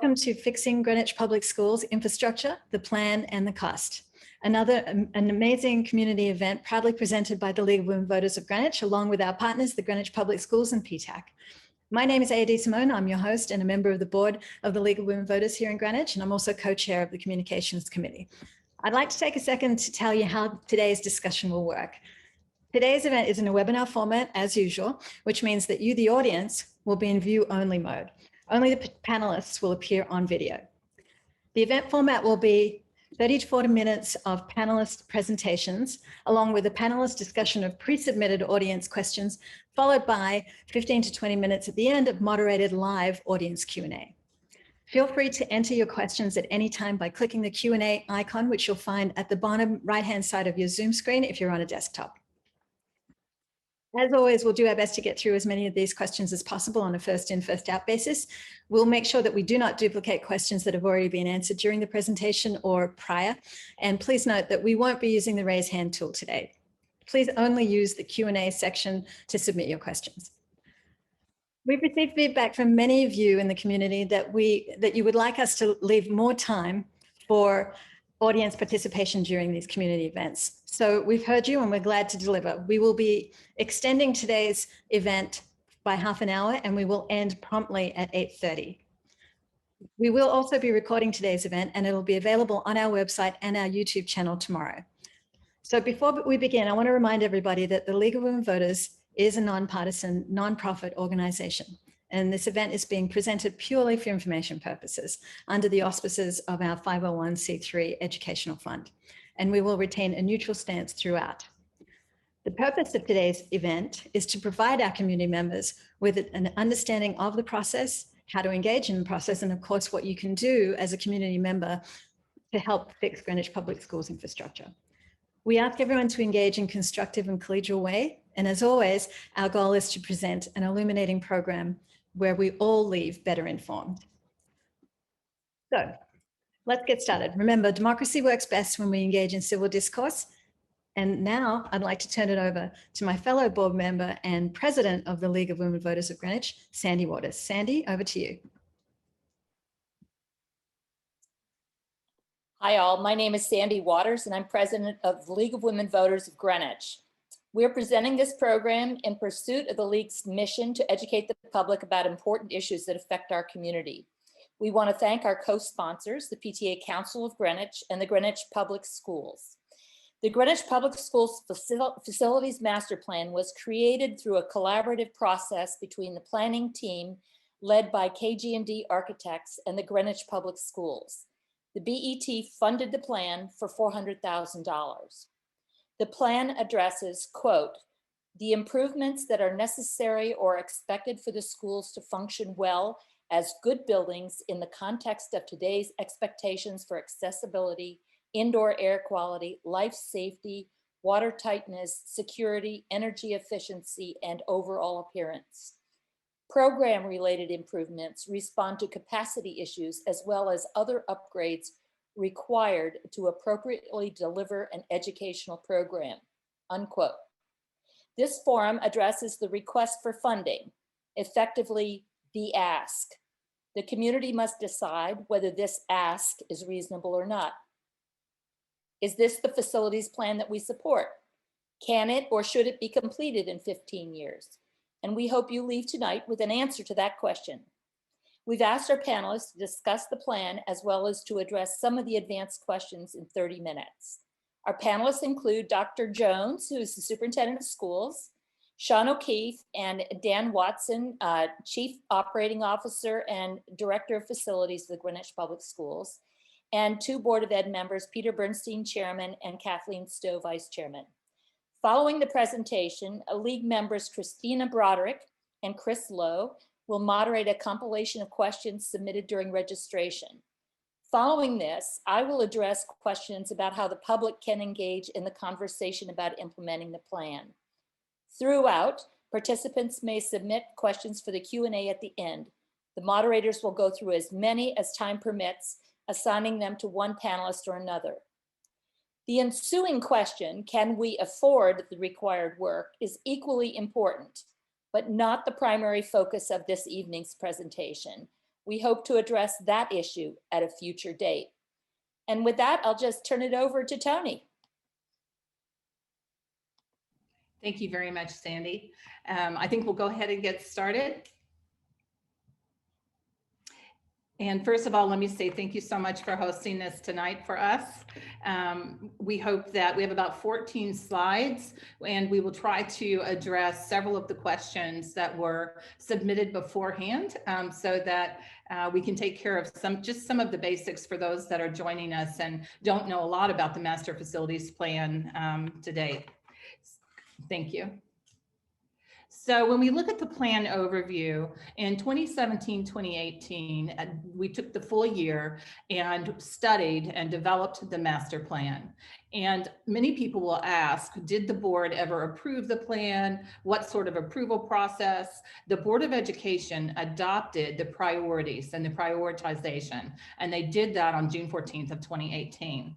Welcome to Fixing Greenwich Public Schools Infrastructure, the Plan and the Cost. An amazing community event proudly presented by the League of Women Voters of Greenwich, along with our partners, the Greenwich Public Schools and PTAC. My name is A.D. Simone. I'm your host and a member of the board of the League of Women Voters here in Greenwich, and I'm also co-chair of the Communications Committee. I'd like to take a second to tell you how today's discussion will work. Today's event is in a webinar format as usual, which means that you, the audience, will be in view-only mode. Only the panelists will appear on video. The event format will be 30 to 40 minutes of panelist presentations, along with a panelist discussion of pre-submitted audience questions, followed by 15 to 20 minutes at the end of moderated live audience Q&A. Feel free to enter your questions at any time by clicking the Q&A icon, which you'll find at the bottom right-hand side of your Zoom screen if you're on a desktop. As always, we'll do our best to get through as many of these questions as possible on a first in, first out basis. We'll make sure that we do not duplicate questions that have already been answered during the presentation or prior. And please note that we won't be using the raise hand tool today. Please only use the Q&A section to submit your questions. We've received feedback from many of you in the community that you would like us to leave more time for audience participation during these community events. So we've heard you and we're glad to deliver. We will be extending today's event by half an hour and we will end promptly at 8:30. We will also be recording today's event and it'll be available on our website and our YouTube channel tomorrow. So before we begin, I want to remind everybody that the League of Women Voters is a nonpartisan, nonprofit organization. And this event is being presented purely for information purposes under the auspices of our 501c3 educational fund. And we will retain a neutral stance throughout. The purpose of today's event is to provide our community members with an understanding of the process, how to engage in the process, and of course, what you can do as a community member to help fix Greenwich Public Schools infrastructure. We ask everyone to engage in constructive and collegial way. And as always, our goal is to present an illuminating program where we all leave better informed. So let's get started. Remember, democracy works best when we engage in civil discourse. And now I'd like to turn it over to my fellow board member and president of the League of Women Voters of Greenwich, Sandy Waters. Sandy, over to you. Hi all, my name is Sandy Waters and I'm president of the League of Women Voters of Greenwich. We're presenting this program in pursuit of the League's mission to educate the public about important issues that affect our community. We want to thank our co-sponsors, the PTA Council of Greenwich and the Greenwich Public Schools. The Greenwich Public Schools Facilities Master Plan was created through a collaborative process between the planning team led by KG&D Architects and the Greenwich Public Schools. The BET funded the plan for $400,000. The plan addresses, quote, the improvements that are necessary or expected for the schools to function well as good buildings in the context of today's expectations for accessibility, indoor air quality, life safety, water tightness, security, energy efficiency, and overall appearance. Program-related improvements respond to capacity issues as well as other upgrades required to appropriately deliver an educational program, unquote. This forum addresses the request for funding, effectively the ask. The community must decide whether this ask is reasonable or not. Is this the facilities plan that we support? Can it or should it be completed in 15 years? And we hope you leave tonight with an answer to that question. We've asked our panelists to discuss the plan as well as to address some of the advanced questions in 30 minutes. Our panelists include Dr. Jones, who is the Superintendent of Schools, Sean O'Keefe and Dan Watson, Chief Operating Officer and Director of Facilities of the Greenwich Public Schools, and two Board of Ed members, Peter Bernstein, Chairman, and Kathleen Stowe, Vice Chairman. Following the presentation, League members Cristina, Broderick, and Kris Lowe will moderate a compilation of questions submitted during registration. Following this, I will address questions about how the public can engage in the conversation about implementing the plan. Throughout, participants may submit questions for the Q&A at the end. The moderators will go through as many as time permits, assigning them to one panelist or another. The ensuing question, can we afford the required work, is equally important, but not the primary focus of this evening's presentation. We hope to address that issue at a future date. And with that, I'll just turn it over to Toni. Thank you very much, Sandy. I think we'll go ahead and get started. And first of all, let me say thank you so much for hosting this tonight for us. We hope that we have about 14 slides, and we will try to address several of the questions that were submitted beforehand, so that we can take care of some of the basics for those that are joining us and don't know a lot about the Master Facilities Plan today. Thank you. So when we look at the plan overview in 2017-2018, we took the full year and studied and developed the master plan. And many people will ask, did the board ever approve the plan? What sort of approval process? The Board of Education adopted the priorities and the prioritization, and they did that on June 14th of 2018.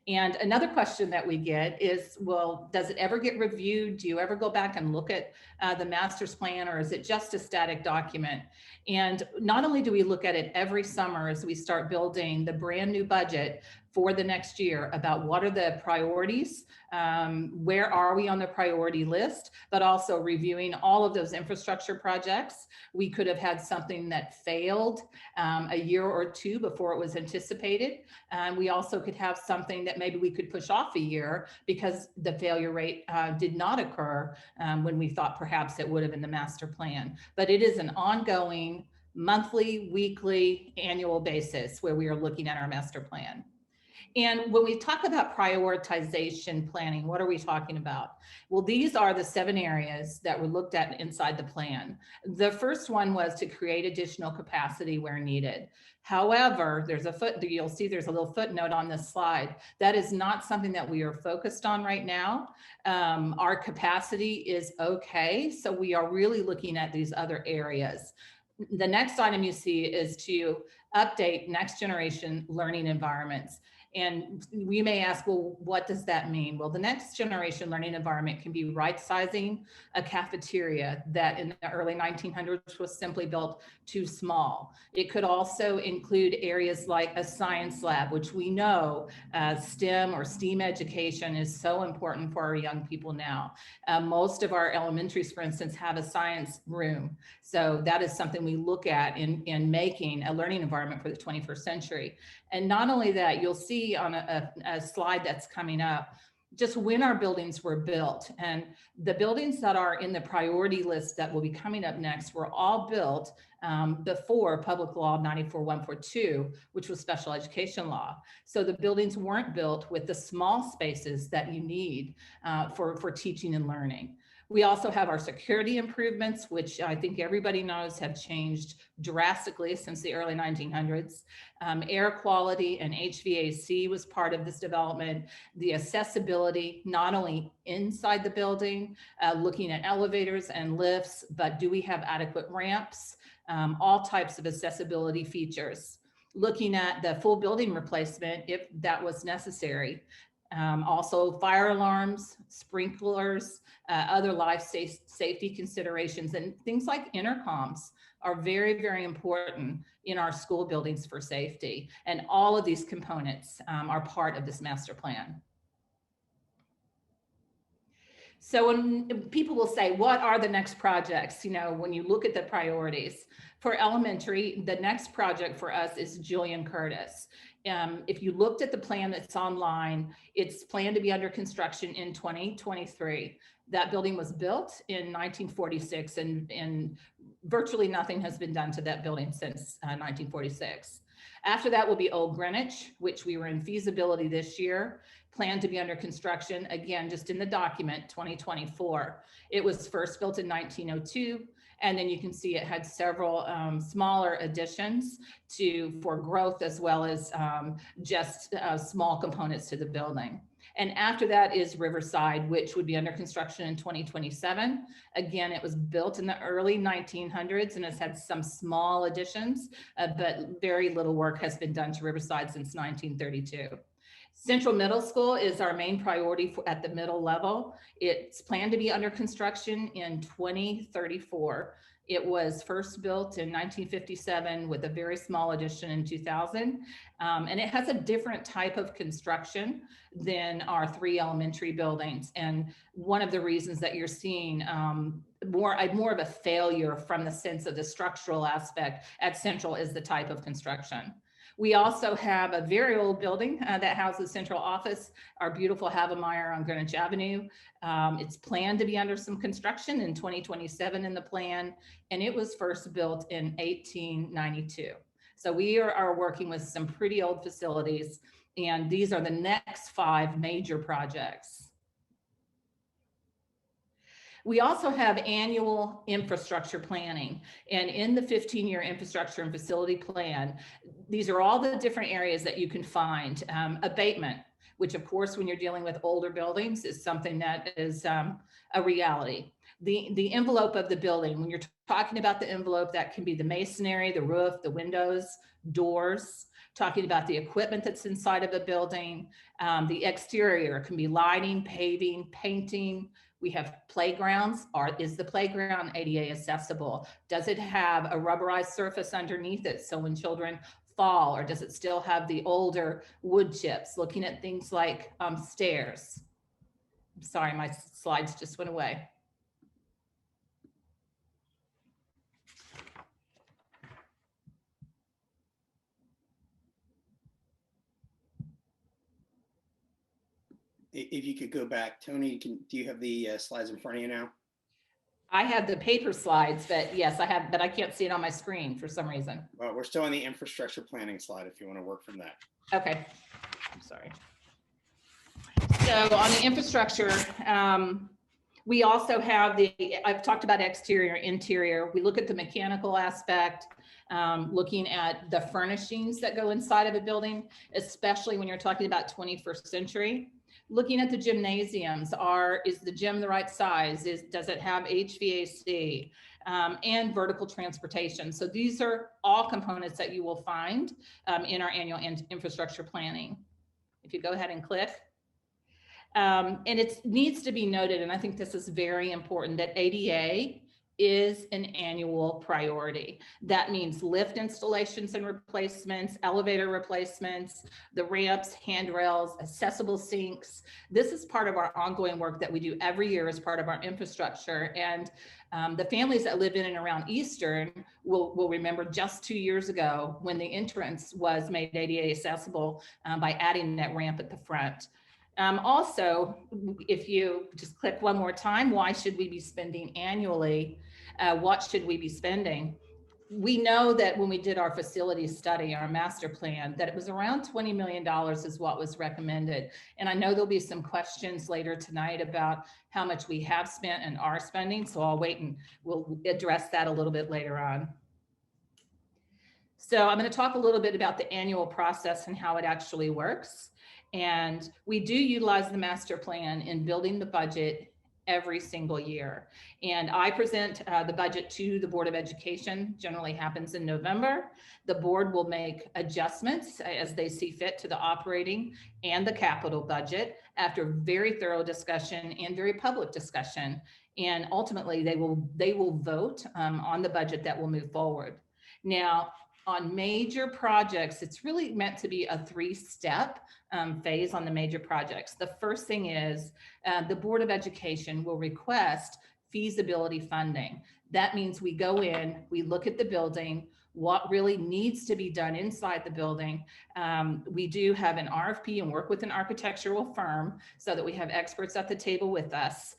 And another question that we get is, well, does it ever get reviewed? Do you ever go back and look at the master's plan, or is it just a static document? And not only do we look at it every summer as we start building the brand new budget for the next year about what are the priorities, where are we on the priority list, but also reviewing all of those infrastructure projects. We could have had something that failed a year or two before it was anticipated. We also could have something that maybe we could push off a year because the failure rate did not occur when we thought perhaps it would have in the master plan. But it is an ongoing monthly, weekly, annual basis where we are looking at our master plan. And when we talk about prioritization planning, what are we talking about? Well, these are the 7 areas that were looked at inside the plan. The first one was to create additional capacity where needed. However, you'll see there's a little footnote on this slide. That is not something that we are focused on right now. Our capacity is okay, so we are really looking at these other areas. The next item you see is to update next generation learning environments. And we may ask, well, what does that mean? Well, the next generation learning environment can be right-sizing a cafeteria that in the early 1900s was simply built too small. It could also include areas like a science lab, which we know STEM or STEAM education is so important for our young people now. Most of our elementaries, for instance, have a science room. So that is something we look at in making a learning environment for the 21st century. And not only that, you'll see on a slide that's coming up, just when our buildings were built. And the buildings that are in the priority list that will be coming up next were all built before Public Law 94-142, which was special education law. So the buildings weren't built with the small spaces that you need for teaching and learning. We also have our security improvements, which I think everybody knows have changed drastically since the early 1900s. Air quality and HVAC was part of this development. The accessibility, not only inside the building, looking at elevators and lifts, but do we have adequate ramps? All types of accessibility features. Looking at the full building replacement if that was necessary. Also fire alarms, sprinklers, other life safety considerations, and things like intercoms are very, very important in our school buildings for safety. And all of these components are part of this master plan. So when people will say, what are the next projects? You know, when you look at the priorities for elementary, the next project for us is Julian Curtis. If you looked at the plan that's online, it's planned to be under construction in 2023. That building was built in 1946 and virtually nothing has been done to that building since 1946. After that will be Old Greenwich, which we were in feasibility this year, planned to be under construction, again, just in the document, 2024. It was first built in 1902. And then you can see it had several smaller additions for growth as well as just small components to the building. And after that is Riverside, which would be under construction in 2027. Again, it was built in the early 1900s and has had some small additions, but very little work has been done to Riverside since 1932. Central Middle School is our main priority at the middle level. It's planned to be under construction in 2034. It was first built in 1957 with a very small addition in 2000. And it has a different type of construction than our 3 elementary buildings. And one of the reasons that you're seeing more of a failure from the sense of the structural aspect at Central is the type of construction. We also have a very old building that houses central office, our beautiful Havemeyer on Greenwich Avenue. It's planned to be under some construction in 2027 in the plan, and it was first built in 1892. So we are working with some pretty old facilities, and these are the next 5 major projects. We also have annual infrastructure planning, and in the 15-year infrastructure and facility plan, these are all the different areas that you can find. Abatement, which of course, when you're dealing with older buildings, is something that is a reality. The envelope of the building, when you're talking about the envelope, that can be the masonry, the roof, the windows, doors. Talking about the equipment that's inside of a building. The exterior can be lighting, paving, painting. We have playgrounds. Is the playground ADA accessible? Does it have a rubberized surface underneath it so when children fall, or does it still have the older wood chips? Looking at things like stairs. I'm sorry, my slides just went away. If you could go back, Toni, do you have the slides in front of you now? I have the paper slides, but yes, I have, but I can't see it on my screen for some reason. Well, we're still on the infrastructure planning slide if you want to work from that. Okay, I'm sorry. So on the infrastructure, we also have I've talked about exterior, interior. We look at the mechanical aspect, looking at the furnishings that go inside of a building, especially when you're talking about 21st century. Looking at the gymnasiums, is the gym the right size? Does it have HVAC? And vertical transportation. So these are all components that you will find in our annual infrastructure planning. If you go ahead and click. And it needs to be noted, and I think this is very important, that ADA is an annual priority. That means lift installations and replacements, elevator replacements, the ramps, handrails, accessible sinks. This is part of our ongoing work that we do every year as part of our infrastructure. And the families that live in and around Eastern will remember just 2 years ago when the entrance was made ADA accessible by adding that ramp at the front. Also, if you just click one more time, why should we be spending annually? What should we be spending? We know that when we did our facility study, our master plan, that it was around $20 million is what was recommended. And I know there'll be some questions later tonight about how much we have spent and are spending. So I'll wait and we'll address that a little bit later on. So I'm going to talk a little bit about the annual process and how it actually works. And we do utilize the master plan in building the budget every single year. And I present the budget to the Board of Education, generally happens in November. The board will make adjustments as they see fit to the operating and the capital budget after very thorough discussion and very public discussion. And ultimately they will vote on the budget that will move forward. Now, on major projects, it's really meant to be a 3-step phase on the major projects. The first thing is the Board of Education will request feasibility funding. That means we go in, we look at the building, what really needs to be done inside the building. We do have an RFP and work with an architectural firm so that we have experts at the table with us.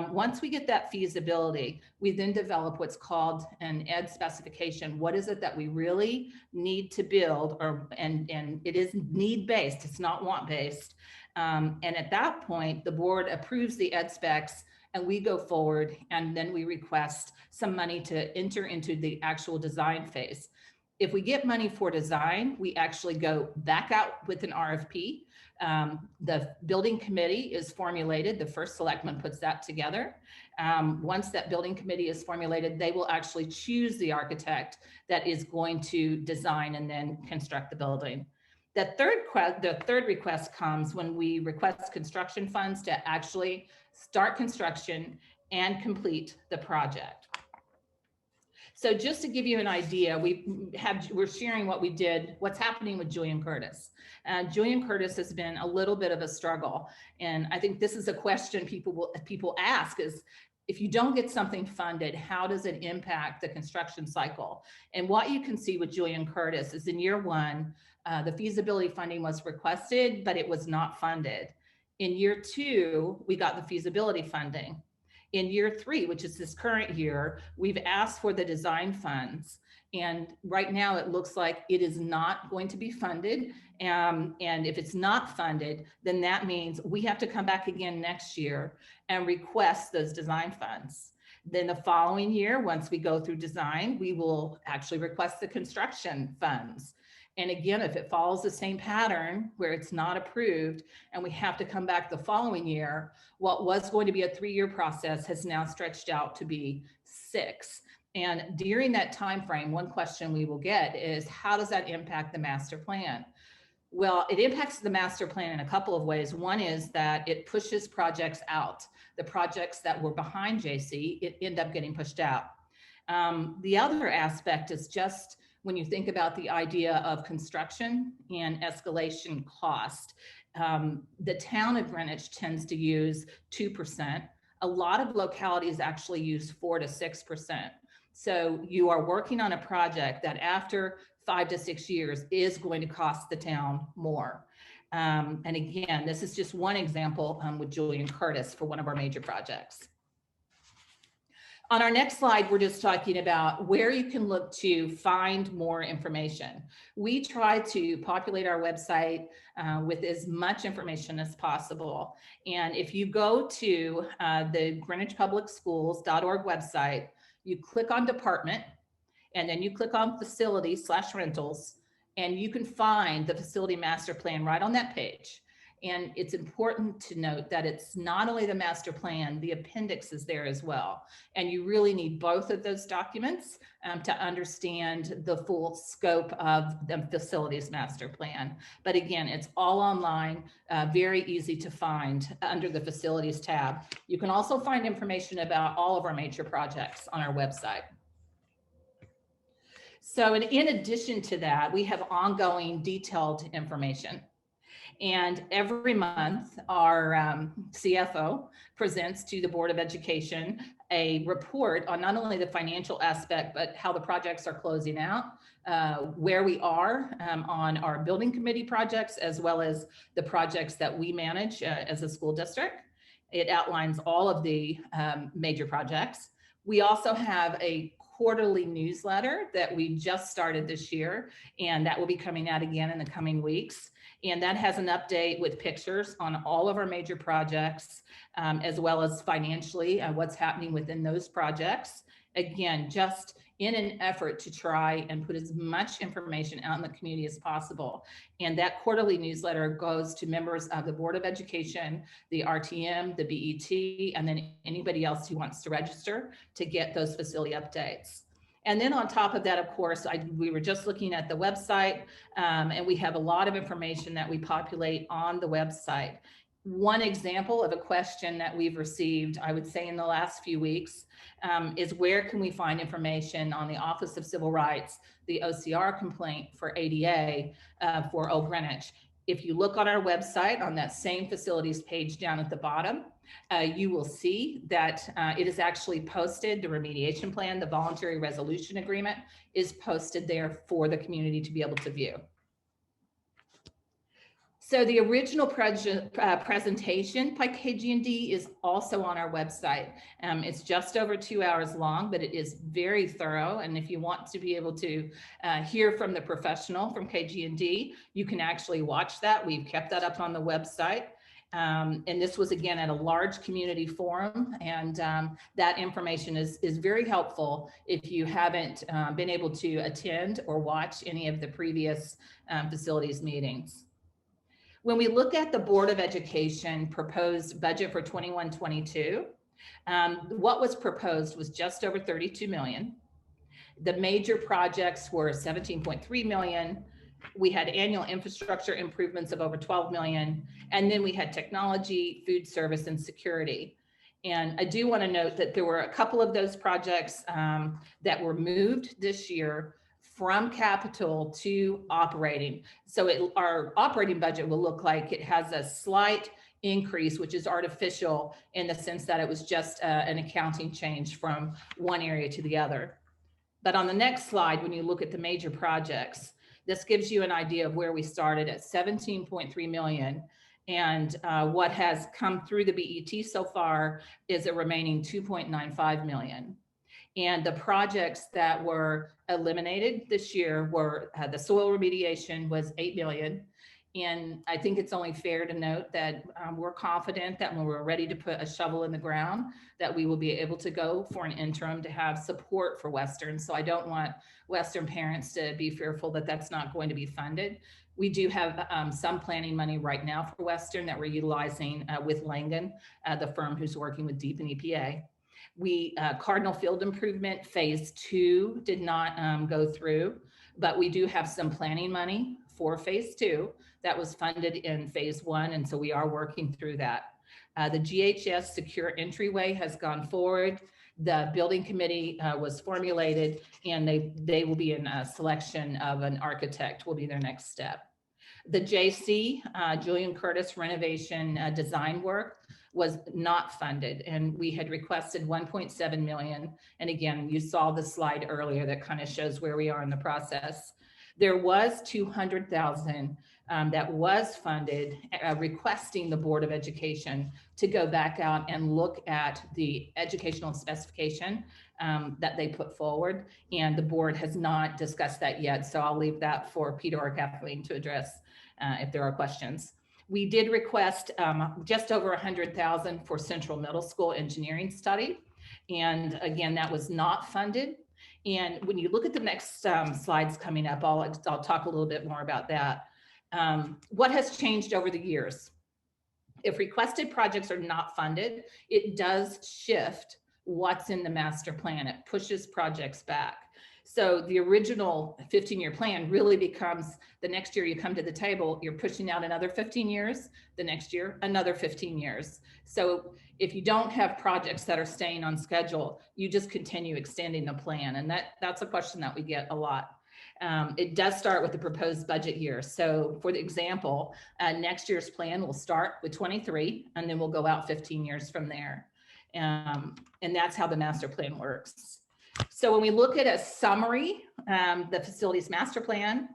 Once we get that feasibility, we then develop what's called an ED specification. What is it that we really need to build, and it is need-based, it's not want-based. And at that point, the board approves the ED specs and we go forward, and then we request some money to enter into the actual design phase. If we get money for design, we actually go back out with an RFP. The building committee is formulated. The first selectman puts that together. Once that building committee is formulated, they will actually choose the architect that is going to design and then construct the building. The third request comes when we request construction funds to actually start construction and complete the project. So just to give you an idea, we're sharing what we did, what's happening with Julian Curtis. Julian Curtis has been a little bit of a struggle. And I think this is a question people ask is, if you don't get something funded, how does it impact the construction cycle? And what you can see with Julian Curtis is in year one, the feasibility funding was requested, but it was not funded. In year two, we got the feasibility funding. In year three, which is this current year, we've asked for the design funds. And right now it looks like it is not going to be funded. And if it's not funded, then that means we have to come back again next year and request those design funds. Then the following year, once we go through design, we will actually request the construction funds. And again, if it follows the same pattern where it's not approved and we have to come back the following year, what was going to be a 3-year process has now stretched out to be 6. And during that time frame, one question we will get is, how does that impact the master plan? Well, it impacts the master plan in a couple of ways. One is that it pushes projects out. The projects that were behind JC, it end up getting pushed out. The other aspect is just when you think about the idea of construction and escalation cost, the town of Greenwich tends to use 2%. A lot of localities actually use 4 to 6%. So you are working on a project that after 5 to 6 years is going to cost the town more. And again, this is just one example with Julian Curtis for one of our major projects. On our next slide, we're just talking about where you can look to find more information. We try to populate our website with as much information as possible. And if you go to the greenwichpublicschools.org website, you click on department, and then you click on facility/rentals, and you can find the facility master plan right on that page. And it's important to note that it's not only the master plan, the appendix is there as well. And you really need both of those documents to understand the full scope of the facilities master plan. But again, it's all online, very easy to find under the facilities tab. You can also find information about all of our major projects on our website. So in addition to that, we have ongoing detailed information. And every month, our CFO presents to the Board of Education a report on not only the financial aspect, but how the projects are closing out, where we are on our building committee projects, as well as the projects that we manage as a school district. It outlines all of the major projects. We also have a quarterly newsletter that we just started this year, and that will be coming out again in the coming weeks. And that has an update with pictures on all of our major projects, as well as financially what's happening within those projects. Again, just in an effort to try and put as much information out in the community as possible. And that quarterly newsletter goes to members of the Board of Education, the RTM, the BET, and then anybody else who wants to register to get those facility updates. And then on top of that, of course, we were just looking at the website, and we have a lot of information that we populate on the website. One example of a question that we've received, I would say in the last few weeks, is where can we find information on the Office of Civil Rights, the OCR complaint for ADA for Old Greenwich. If you look on our website on that same facilities page down at the bottom, you will see that it is actually posted. The remediation plan, the voluntary resolution agreement is posted there for the community to be able to view. So the original presentation by KG&D is also on our website. It's just over 2 hours long, but it is very thorough. And if you want to be able to hear from the professional from KG&D, you can actually watch that. We've kept that up on the website. And this was, again, at a large community forum. And that information is very helpful if you haven't been able to attend or watch any of the previous facilities meetings. When we look at the Board of Education proposed budget for 21-22, what was proposed was just over 32 million. The major projects were 17.3 million. We had annual infrastructure improvements of over 12 million. And then we had technology, food service, and security. And I do want to note that there were a couple of those projects that were moved this year from capital to operating. So our operating budget will look like it has a slight increase, which is artificial in the sense that it was just an accounting change from one area to the other. But on the next slide, when you look at the major projects, this gives you an idea of where we started at 17.3 million. And what has come through the BET so far is a remaining 2.95 million. And the projects that were eliminated this year were the soil remediation was 8 million. And I think it's only fair to note that we're confident that when we're ready to put a shovel in the ground, that we will be able to go for an interim to have support for Western. So I don't want Western parents to be fearful that that's not going to be funded. We do have some planning money right now for Western that we're utilizing with Langen, the firm who's working with DEEP and EPA. Cardinal Field Improvement Phase 2 did not go through, but we do have some planning money for Phase 2 that was funded in Phase 1, and so we are working through that. The GHS secure entryway has gone forward. The building committee was formulated, and they will be in a selection of an architect will be their next step. The JC, Julian Curtis renovation design work was not funded, and we had requested 1.7 million. And again, you saw the slide earlier that kind of shows where we are in the process. There was 200,000 that was funded, requesting the Board of Education to go back out and look at the educational specification that they put forward. And the board has not discussed that yet. So I'll leave that for Peter or Kathleen to address if there are questions. We did request just over 100,000 for Central Middle School engineering study. And again, that was not funded. And when you look at the next slides coming up, I'll talk a little bit more about that. What has changed over the years? If requested projects are not funded, it does shift what's in the master plan. It pushes projects back. So the original 15-year plan really becomes the next year you come to the table, you're pushing out another 15 years, the next year, another 15 years. So if you don't have projects that are staying on schedule, you just continue extending the plan. And that's a question that we get a lot. It does start with the proposed budget year. So for the example, next year's plan will start with 23, and then we'll go out 15 years from there. And that's how the master plan works. So when we look at a summary, the facilities master plan,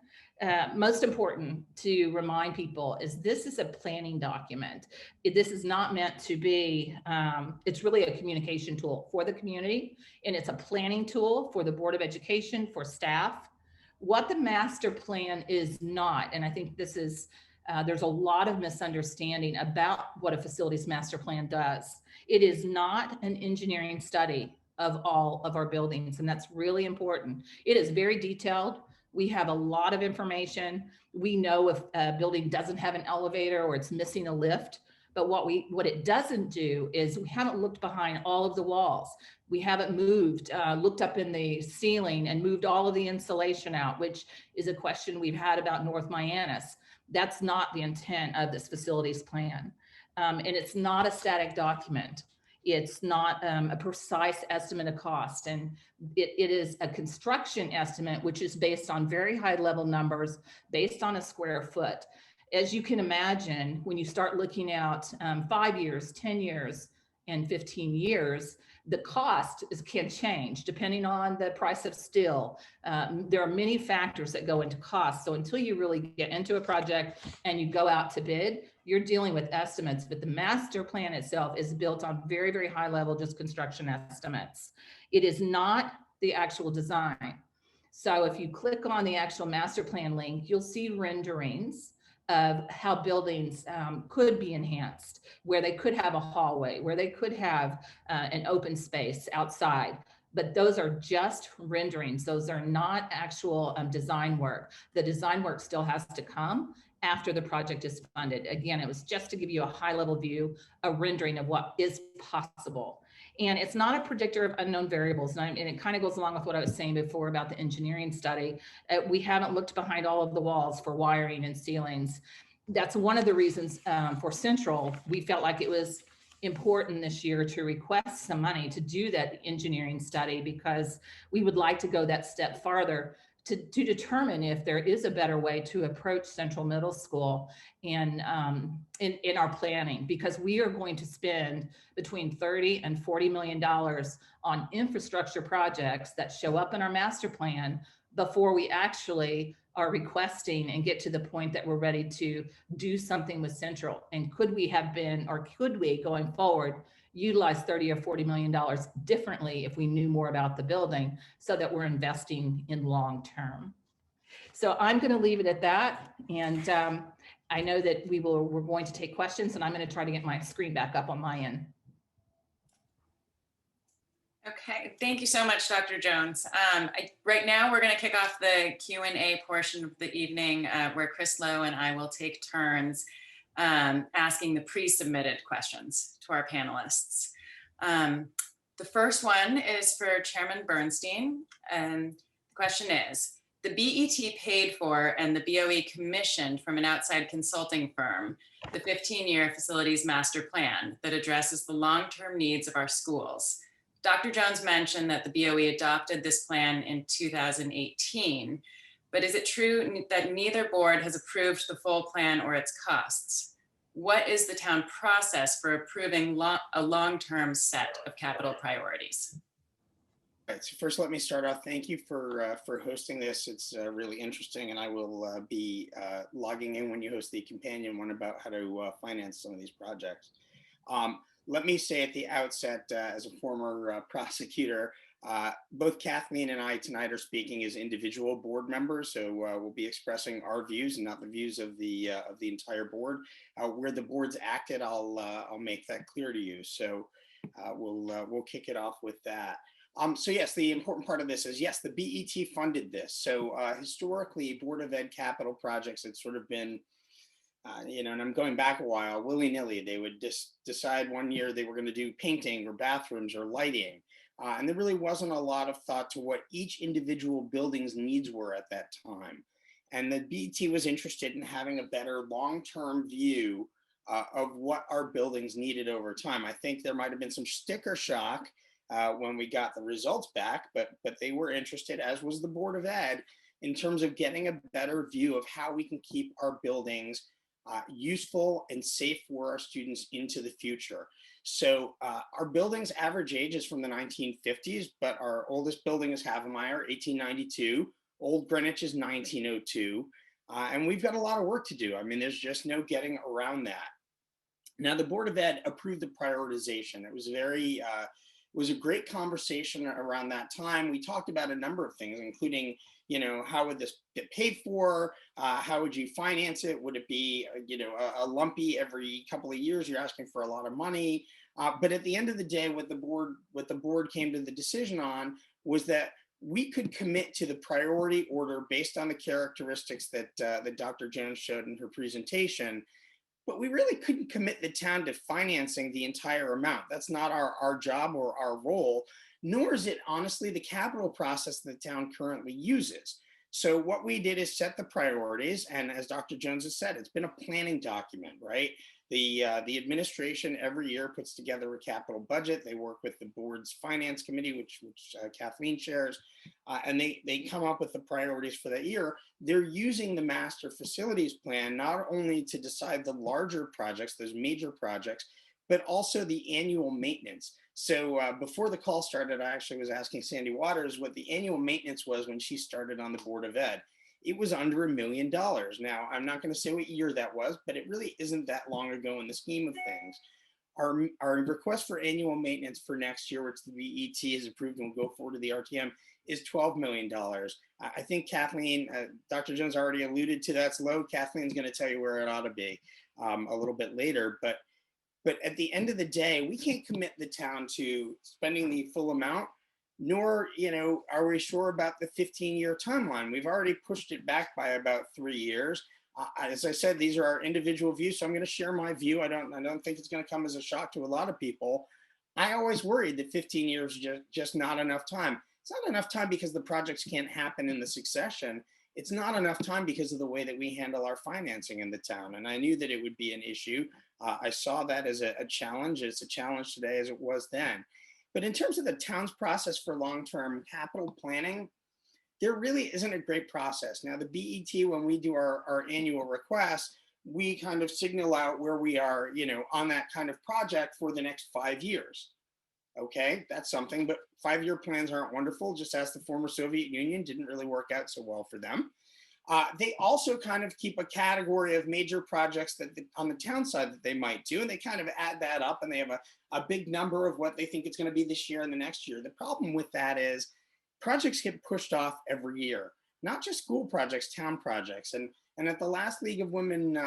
most important to remind people is this is a planning document. This is not meant to be, it's really a communication tool for the community, and it's a planning tool for the Board of Education, for staff. What the master plan is not, and I think this is, there's a lot of misunderstanding about what a facilities master plan does. It is not an engineering study of all of our buildings, and that's really important. It is very detailed. We have a lot of information. We know if a building doesn't have an elevator or it's missing a lift, but what it doesn't do is we haven't looked behind all of the walls. We haven't moved, looked up in the ceiling and moved all of the insulation out, which is a question we've had about North Mianus. That's not the intent of this facilities plan. And it's not a static document. It's not a precise estimate of cost, and it is a construction estimate, which is based on very high level numbers, based on a square foot. As you can imagine, when you start looking out 5 years, 10 years, and 15 years, the cost can change depending on the price of steel. There are many factors that go into cost. So until you really get into a project and you go out to bid, you're dealing with estimates, but the master plan itself is built on very, very high level, just construction estimates. It is not the actual design. So if you click on the actual master plan link, you'll see renderings of how buildings could be enhanced, where they could have a hallway, where they could have an open space outside. But those are just renderings. Those are not actual design work. The design work still has to come after the project is funded. Again, it was just to give you a high level view, a rendering of what is possible. And it's not a predictor of unknown variables. And it kind of goes along with what I was saying before about the engineering study. We haven't looked behind all of the walls for wiring and ceilings. That's one of the reasons for Central, we felt like it was important this year to request some money to do that engineering study, because we would like to go that step farther to determine if there is a better way to approach Central Middle School and in our planning, because we are going to spend between $30 and $40 million on infrastructure projects that show up in our master plan before we actually are requesting and get to the point that we're ready to do something with Central. And could we have been, or could we going forward, utilize $30 or $40 million differently if we knew more about the building, so that we're investing in long term. So I'm going to leave it at that. And I know that we're going to take questions, and I'm going to try to get my screen back up on my end. Okay, thank you so much, Dr. Jones. Right now, we're going to kick off the Q&A portion of the evening, where Kris, Lowe, and I will take turns asking the pre-submitted questions to our panelists. The first one is for Chairman Bernstein, and the question is, the BET paid for and the BOE commissioned from an outside consulting firm the 15-year facilities master plan that addresses the long-term needs of our schools. Dr. Jones mentioned that the BOE adopted this plan in 2018, but is it true that neither board has approved the full plan or its costs? What is the town process for approving a long-term set of capital priorities? All right, so first, let me start off. Thank you for hosting this. It's really interesting, and I will be logging in when you host the companion one about how to finance some of these projects. Let me say at the outset, as a former prosecutor, both Kathleen and I tonight are speaking as individual board members, so we'll be expressing our views and not the views of the entire board. Where the board's acted, I'll make that clear to you. So we'll kick it off with that. So yes, the important part of this is, yes, the BET funded this. So historically, Board of Ed capital projects had sort of been, and I'm going back a while, willy-nilly. They would just decide one year they were going to do painting or bathrooms or lighting. And there really wasn't a lot of thought to what each individual building's needs were at that time. And the BET was interested in having a better long-term view of what our buildings needed over time. I think there might have been some sticker shock when we got the results back, but they were interested, as was the Board of Ed, in terms of getting a better view of how we can keep our buildings useful and safe for our students into the future. So our building's average age is from the 1950s, but our oldest building is Havemeyer, 1892. Old Greenwich is 1902. And we've got a lot of work to do. I mean, there's just no getting around that. Now, the Board of Ed approved the prioritization. It was it was a great conversation around that time. We talked about a number of things, including, how would this get paid for? How would you finance it? Would it be, a lumpy every couple of years? You're asking for a lot of money. But at the end of the day, what the board came to the decision on was that we could commit to the priority order based on the characteristics that Dr. Jones showed in her presentation. But we really couldn't commit the town to financing the entire amount. That's not our job or our role, nor is it honestly the capital process that the town currently uses. So what we did is set the priorities, and as Dr. Jones has said, it's been a planning document, right? The administration every year puts together a capital budget. They work with the board's finance committee, which Kathleen chairs, and they come up with the priorities for that year. They're using the master facilities plan not only to decide the larger projects, those major projects, but also the annual maintenance. So before the call started, I actually was asking Sandy Waters what the annual maintenance was when she started on the Board of Ed. It was under $1 million. Now, I'm not going to say what year that was, but it really isn't that long ago in the scheme of things. Our request for annual maintenance for next year, which the BET has approved and will go forward to the RTM, is $12 million. I think Kathleen, Dr. Jones already alluded to that's low. Kathleen's going to tell you where it ought to be a little bit later. But at the end of the day, we can't commit the town to spending the full amount, nor are we sure about the 15-year timeline. We've already pushed it back by about 3 years. As I said, these are our individual views, so I'm going to share my view. I don't think it's going to come as a shock to a lot of people. I always worried that 15 years is just not enough time. It's not enough time because the projects can't happen in the succession. It's not enough time because of the way that we handle our financing in the town. And I knew that it would be an issue. I saw that as a challenge. It's a challenge today as it was then. But in terms of the town's process for long-term capital planning, there really isn't a great process. Now, the BET, when we do our annual requests, we kind of signal out where we are, on that kind of project for the next 5 years. Okay, that's something, but 5-year plans aren't wonderful. Just ask the former Soviet Union, didn't really work out so well for them. They also kind of keep a category of major projects that on the town side that they might do, and they kind of add that up, and they have a big number of what they think it's going to be this year and the next year. The problem with that is projects get pushed off every year, not just school projects, town projects. And at the last League of Women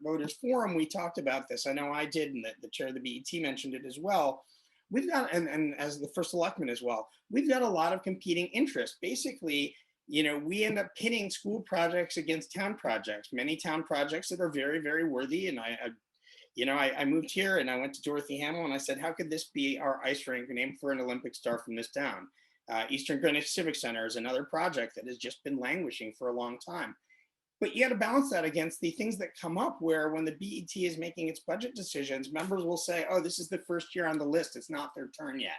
Voters Forum, we talked about this. I know I did, and the chair of the BET mentioned it as well. We've got, and as the first selectman as well, we've got a lot of competing interests. Basically, we end up pitting school projects against town projects, many town projects that are very, very worthy. And I moved here and I went to Dorothy Hamill and I said, how could this be our ice rink named for an Olympic star from this town? Eastern Greenwich Civic Center is another project that has just been languishing for a long time. But you got to balance that against the things that come up where when the BET is making its budget decisions, members will say, oh, this is the first year on the list. It's not their turn yet.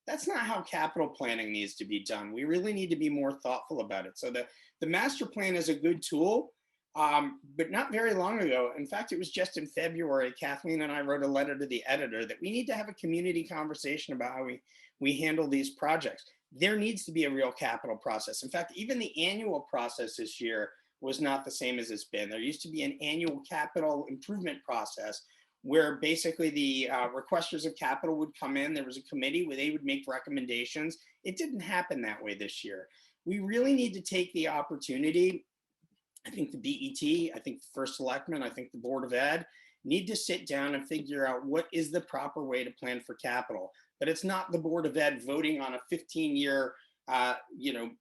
That's not how capital planning needs to be done. We really need to be more thoughtful about it. So the master plan is a good tool, but not very long ago. In fact, it was just in February, Kathleen and I wrote a letter to the editor that we need to have a community conversation about how we handle these projects. There needs to be a real capital process. In fact, even the annual process this year was not the same as it's been. There used to be an annual capital improvement process where basically the requesters of capital would come in. There was a committee where they would make recommendations. It didn't happen that way this year. We really need to take the opportunity. I think the BET, I think the first selectman, I think the Board of Ed need to sit down and figure out what is the proper way to plan for capital. But it's not the Board of Ed voting on a 15-year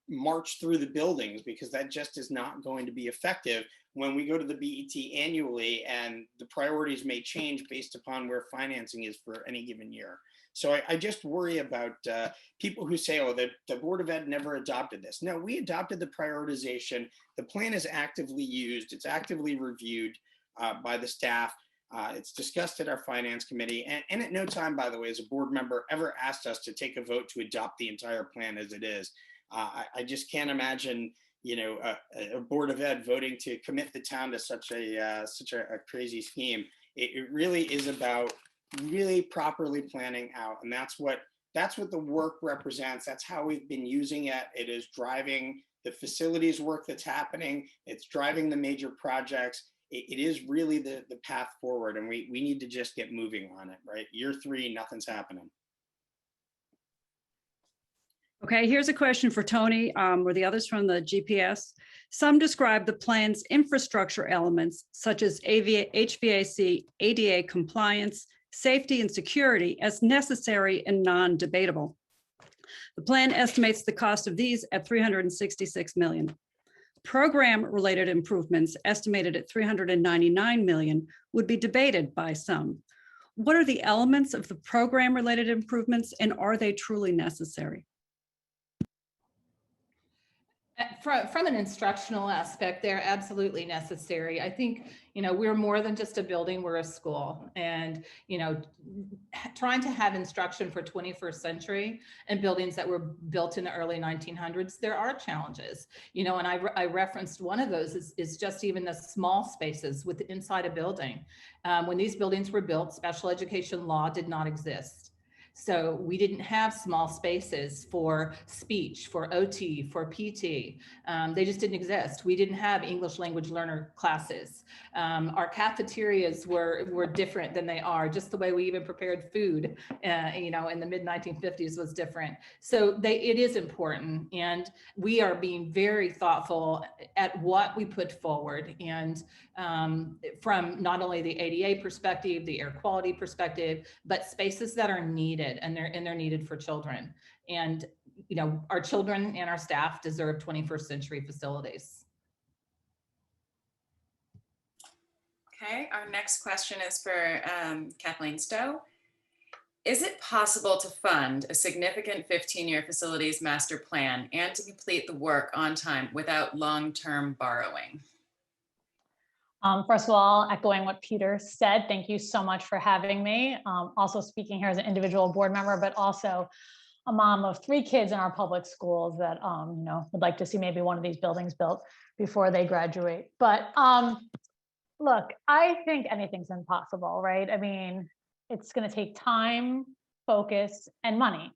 march through the buildings, because that just is not going to be effective when we go to the BET annually and the priorities may change based upon where financing is for any given year. So I just worry about people who say, oh, the Board of Ed never adopted this. No, we adopted the prioritization. The plan is actively used. It's actively reviewed by the staff. It's discussed at our finance committee, and at no time, by the way, as a board member ever asked us to take a vote to adopt the entire plan as it is. I just can't imagine, a Board of Ed voting to commit the town to such a crazy scheme. It really is about really properly planning out, and that's what the work represents. That's how we've been using it. It is driving the facilities work that's happening. It's driving the major projects. It is really the path forward, and we need to just get moving on it, right? Year 3, nothing's happening. Okay, here's a question for Toni or the others from the GPS. Some describe the plan's infrastructure elements, such as HVAC, ADA compliance, safety and security, as necessary and non-debatable. The plan estimates the cost of these at $366 million. Program-related improvements estimated at $399 million would be debated by some. What are the elements of the program-related improvements, and are they truly necessary? From an instructional aspect, they're absolutely necessary. I think, we're more than just a building, we're a school. And, trying to have instruction for 21st century and buildings that were built in the early 1900s, there are challenges, and I referenced one of those is just even the small spaces inside a building. When these buildings were built, special education law did not exist. So we didn't have small spaces for speech, for OT, for PT. They just didn't exist. We didn't have English language learner classes. Our cafeterias were different than they are. Just the way we even prepared food, in the mid 1950s was different. So it is important, and we are being very thoughtful at what we put forward. And from not only the ADA perspective, the air quality perspective, but spaces that are needed, and they're needed for children. And our children and our staff deserve 21st century facilities. Okay, our next question is for Kathleen Stowe. Is it possible to fund a significant 15-year facilities master plan and to complete the work on time without long-term borrowing? First of all, echoing what Peter said, thank you so much for having me. Also speaking here as an individual board member, but also a mom of 3 kids in our public schools that would like to see maybe one of these buildings built before they graduate. But look, I think anything's impossible, right? I mean, it's going to take time, focus, and money.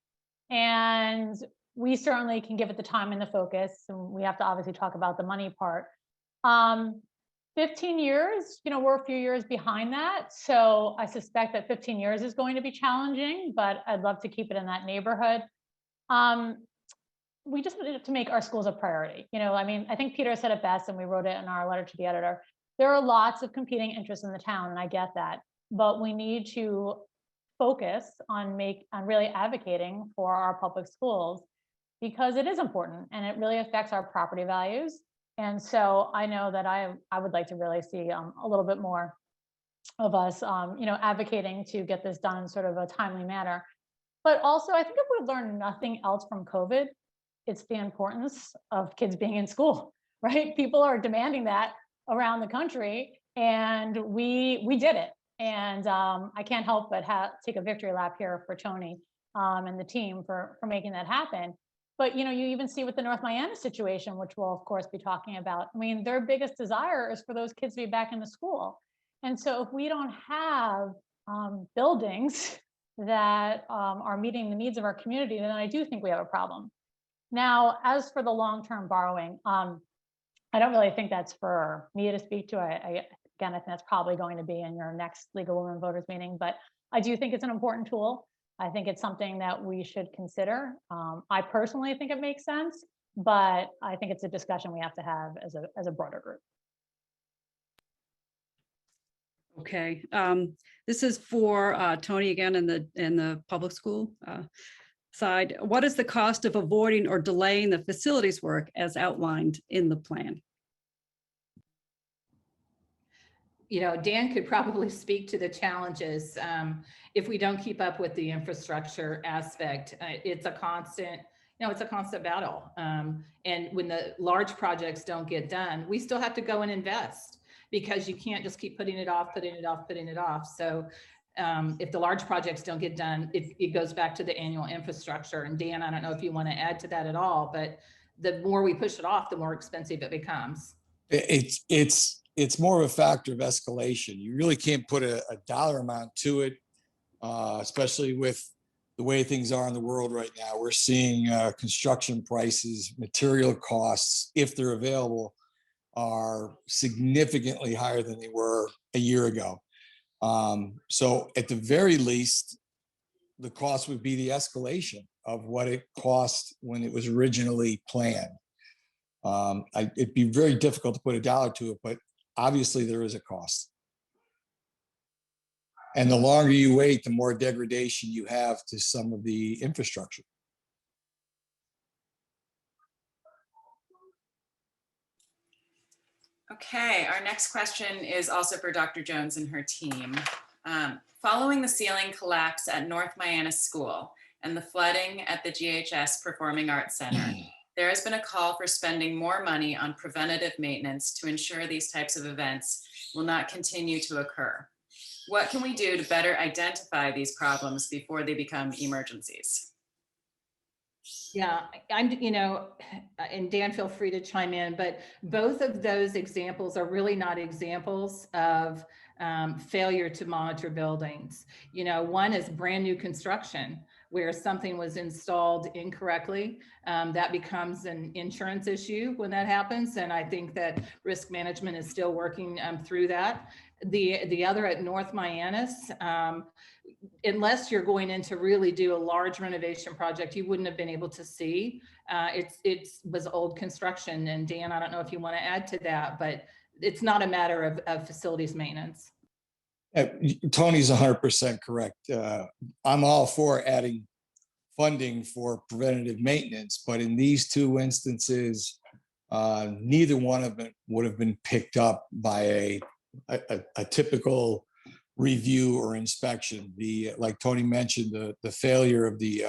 And we certainly can give it the time and the focus, and we have to obviously talk about the money part. 15 years, we're a few years behind that. So I suspect that 15 years is going to be challenging, but I'd love to keep it in that neighborhood. We just need to make our schools a priority. I mean, I think Peter said it best, and we wrote it in our letter to the editor. There are lots of competing interests in the town, and I get that, but we need to focus on really advocating for our public schools, because it is important and it really affects our property values. And so I know that I would like to really see a little bit more of us, advocating to get this done in sort of a timely manner. But also, I think if we've learned nothing else from COVID, it's the importance of kids being in school, right? People are demanding that around the country, and we did it. And I can't help but take a victory lap here for Toni and the team for making that happen. But you even see with the North Miami situation, which we'll of course be talking about. I mean, their biggest desire is for those kids to be back in the school. And so if we don't have buildings that are meeting the needs of our community, then I do think we have a problem. Now, as for the long-term borrowing, I don't really think that's for me to speak to. Again, I think that's probably going to be in your next League of Women Voters meeting, but I do think it's an important tool. I think it's something that we should consider. I personally think it makes sense, but I think it's a discussion we have to have as a broader group. Okay, this is for Toni again in the public school side. What is the cost of avoiding or delaying the facilities work as outlined in the plan? Dan could probably speak to the challenges. If we don't keep up with the infrastructure aspect, it's a constant, it's a constant battle. And when the large projects don't get done, we still have to go and invest, because you can't just keep putting it off. So if the large projects don't get done, it goes back to the annual infrastructure. And Dan, I don't know if you want to add to that at all, but the more we push it off, the more expensive it becomes. It's more of a factor of escalation. You really can't put a dollar amount to it, especially with the way things are in the world right now. We're seeing construction prices, material costs, if they're available, are significantly higher than they were a year ago. So at the very least, the cost would be the escalation of what it cost when it was originally planned. It'd be very difficult to put a dollar to it, but obviously there is a cost. And the longer you wait, the more degradation you have to some of the infrastructure. Okay, our next question is also for Dr. Jones and her team. Following the ceiling collapse at North Miami School and the flooding at the GHS Performing Arts Center, there has been a call for spending more money on preventative maintenance to ensure these types of events will not continue to occur. What can we do to better identify these problems before they become emergencies? Yeah, and Dan, feel free to chime in, but both of those examples are really not examples of failure to monitor buildings. One is brand new construction where something was installed incorrectly. That becomes an insurance issue when that happens. And I think that risk management is still working through that. The other at North Miami, unless you're going in to really do a large renovation project, you wouldn't have been able to see. It was old construction. And Dan, I don't know if you want to add to that, but it's not a matter of facilities maintenance. Tony's 100% correct. I'm all for adding funding for preventative maintenance, but in these two instances, neither one of them would have been picked up by a typical review or inspection. Like Toni mentioned, the failure of the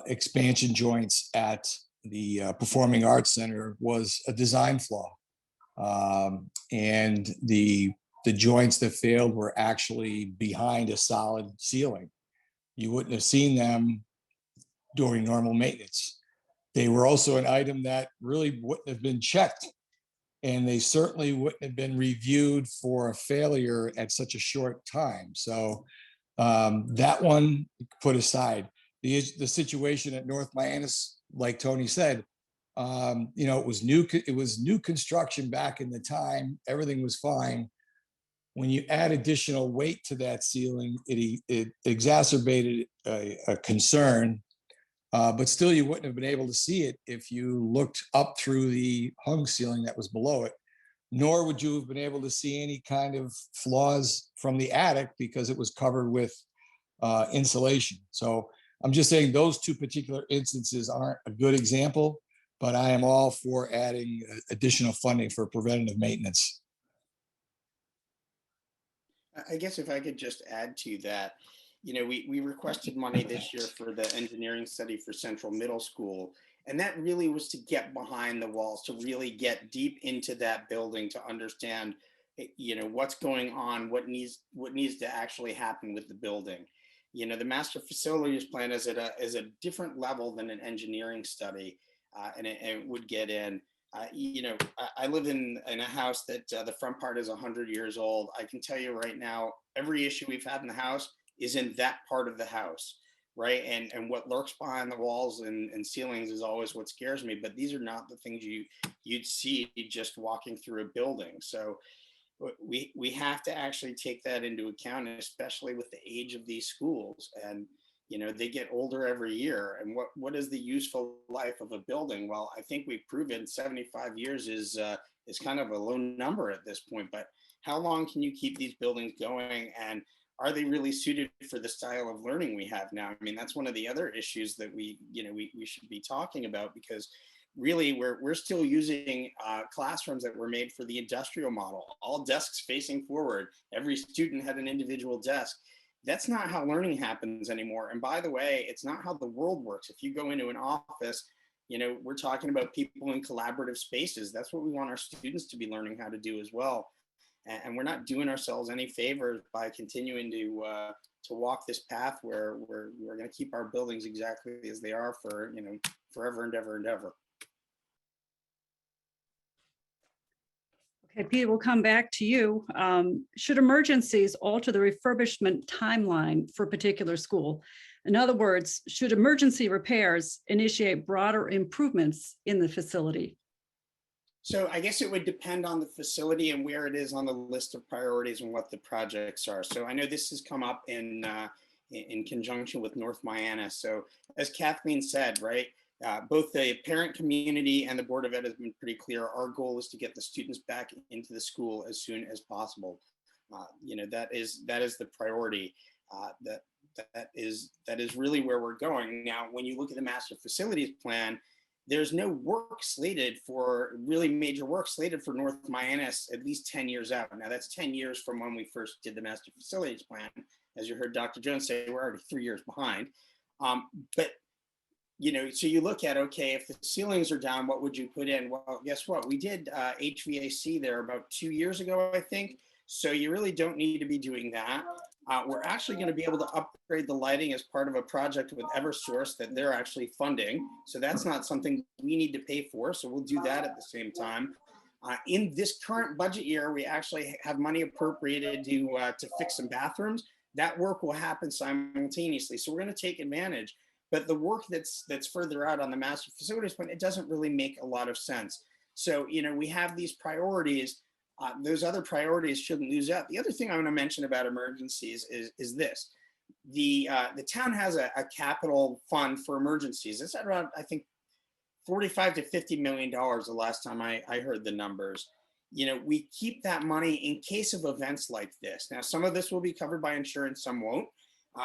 expansion joints at the Performing Arts Center was a design flaw. And the joints that failed were actually behind a solid ceiling. You wouldn't have seen them during normal maintenance. They were also an item that really wouldn't have been checked, and they certainly wouldn't have been reviewed for a failure at such a short time. So that one put aside. The situation at North Mianus, like Toni said, it was new construction back in the time. Everything was fine. When you add additional weight to that ceiling, it exacerbated a concern. But still, you wouldn't have been able to see it if you looked up through the hung ceiling that was below it, nor would you have been able to see any kind of flaws from the attic because it was covered with insulation. So I'm just saying those two particular instances aren't a good example, but I am all for adding additional funding for preventative maintenance. I guess if I could just add to that, we requested money this year for the engineering study for Central Middle School. And that really was to get behind the walls, to really get deep into that building, to understand, what's going on, what needs to actually happen with the building. The master facilities plan is at a different level than an engineering study, and it would get in. I live in a house that the front part is 100 years old. I can tell you right now, every issue we've had in the house is in that part of the house, right? And what lurks behind the walls and ceilings is always what scares me. But these are not the things you'd see just walking through a building. So we have to actually take that into account, especially with the age of these schools. And they get older every year. And what is the useful life of a building? Well, I think we've proven 75 years is kind of a low number at this point. But how long can you keep these buildings going? And are they really suited for the style of learning we have now? I mean, that's one of the other issues that we should be talking about, because really we're still using classrooms that were made for the industrial model, all desks facing forward. Every student had an individual desk. That's not how learning happens anymore. And by the way, it's not how the world works. If you go into an office, we're talking about people in collaborative spaces. That's what we want our students to be learning how to do as well. And we're not doing ourselves any favors by continuing to walk this path where we're going to keep our buildings exactly as they are for forever and ever and ever. Okay, Peter, we'll come back to you. Should emergencies alter the refurbishment timeline for a particular school? In other words, should emergency repairs initiate broader improvements in the facility? So I guess it would depend on the facility and where it is on the list of priorities and what the projects are. So I know this has come up in conjunction with North Mianus. So as Kathleen said, right, both the parent community and the Board of Ed has been pretty clear. Our goal is to get the students back into the school as soon as possible. That is the priority. That is really where we're going. Now, when you look at the master facilities plan, there's no really major work slated for North Mianus at least 10 years out. Now that's 10 years from when we first did the master facilities plan. As you heard Dr. Jones say, we're already 3 years behind. But so you look at, okay, if the ceilings are down, what would you put in? Well, guess what? We did HVAC there about 2 years ago, I think. So you really don't need to be doing that. We're actually going to be able to upgrade the lighting as part of a project with Eversource that they're actually funding. So that's not something we need to pay for. So we'll do that at the same time. In this current budget year, we actually have money appropriated to fix some bathrooms. That work will happen simultaneously. So we're going to take advantage. But the work that's further out on the master facilities plan, it doesn't really make a lot of sense. So, we have these priorities. Those other priorities shouldn't lose out. The other thing I want to mention about emergencies is this. The town has a capital fund for emergencies. It's at around, I think, $45 to $50 million the last time I heard the numbers. We keep that money in case of events like this. Now, some of this will be covered by insurance, some won't.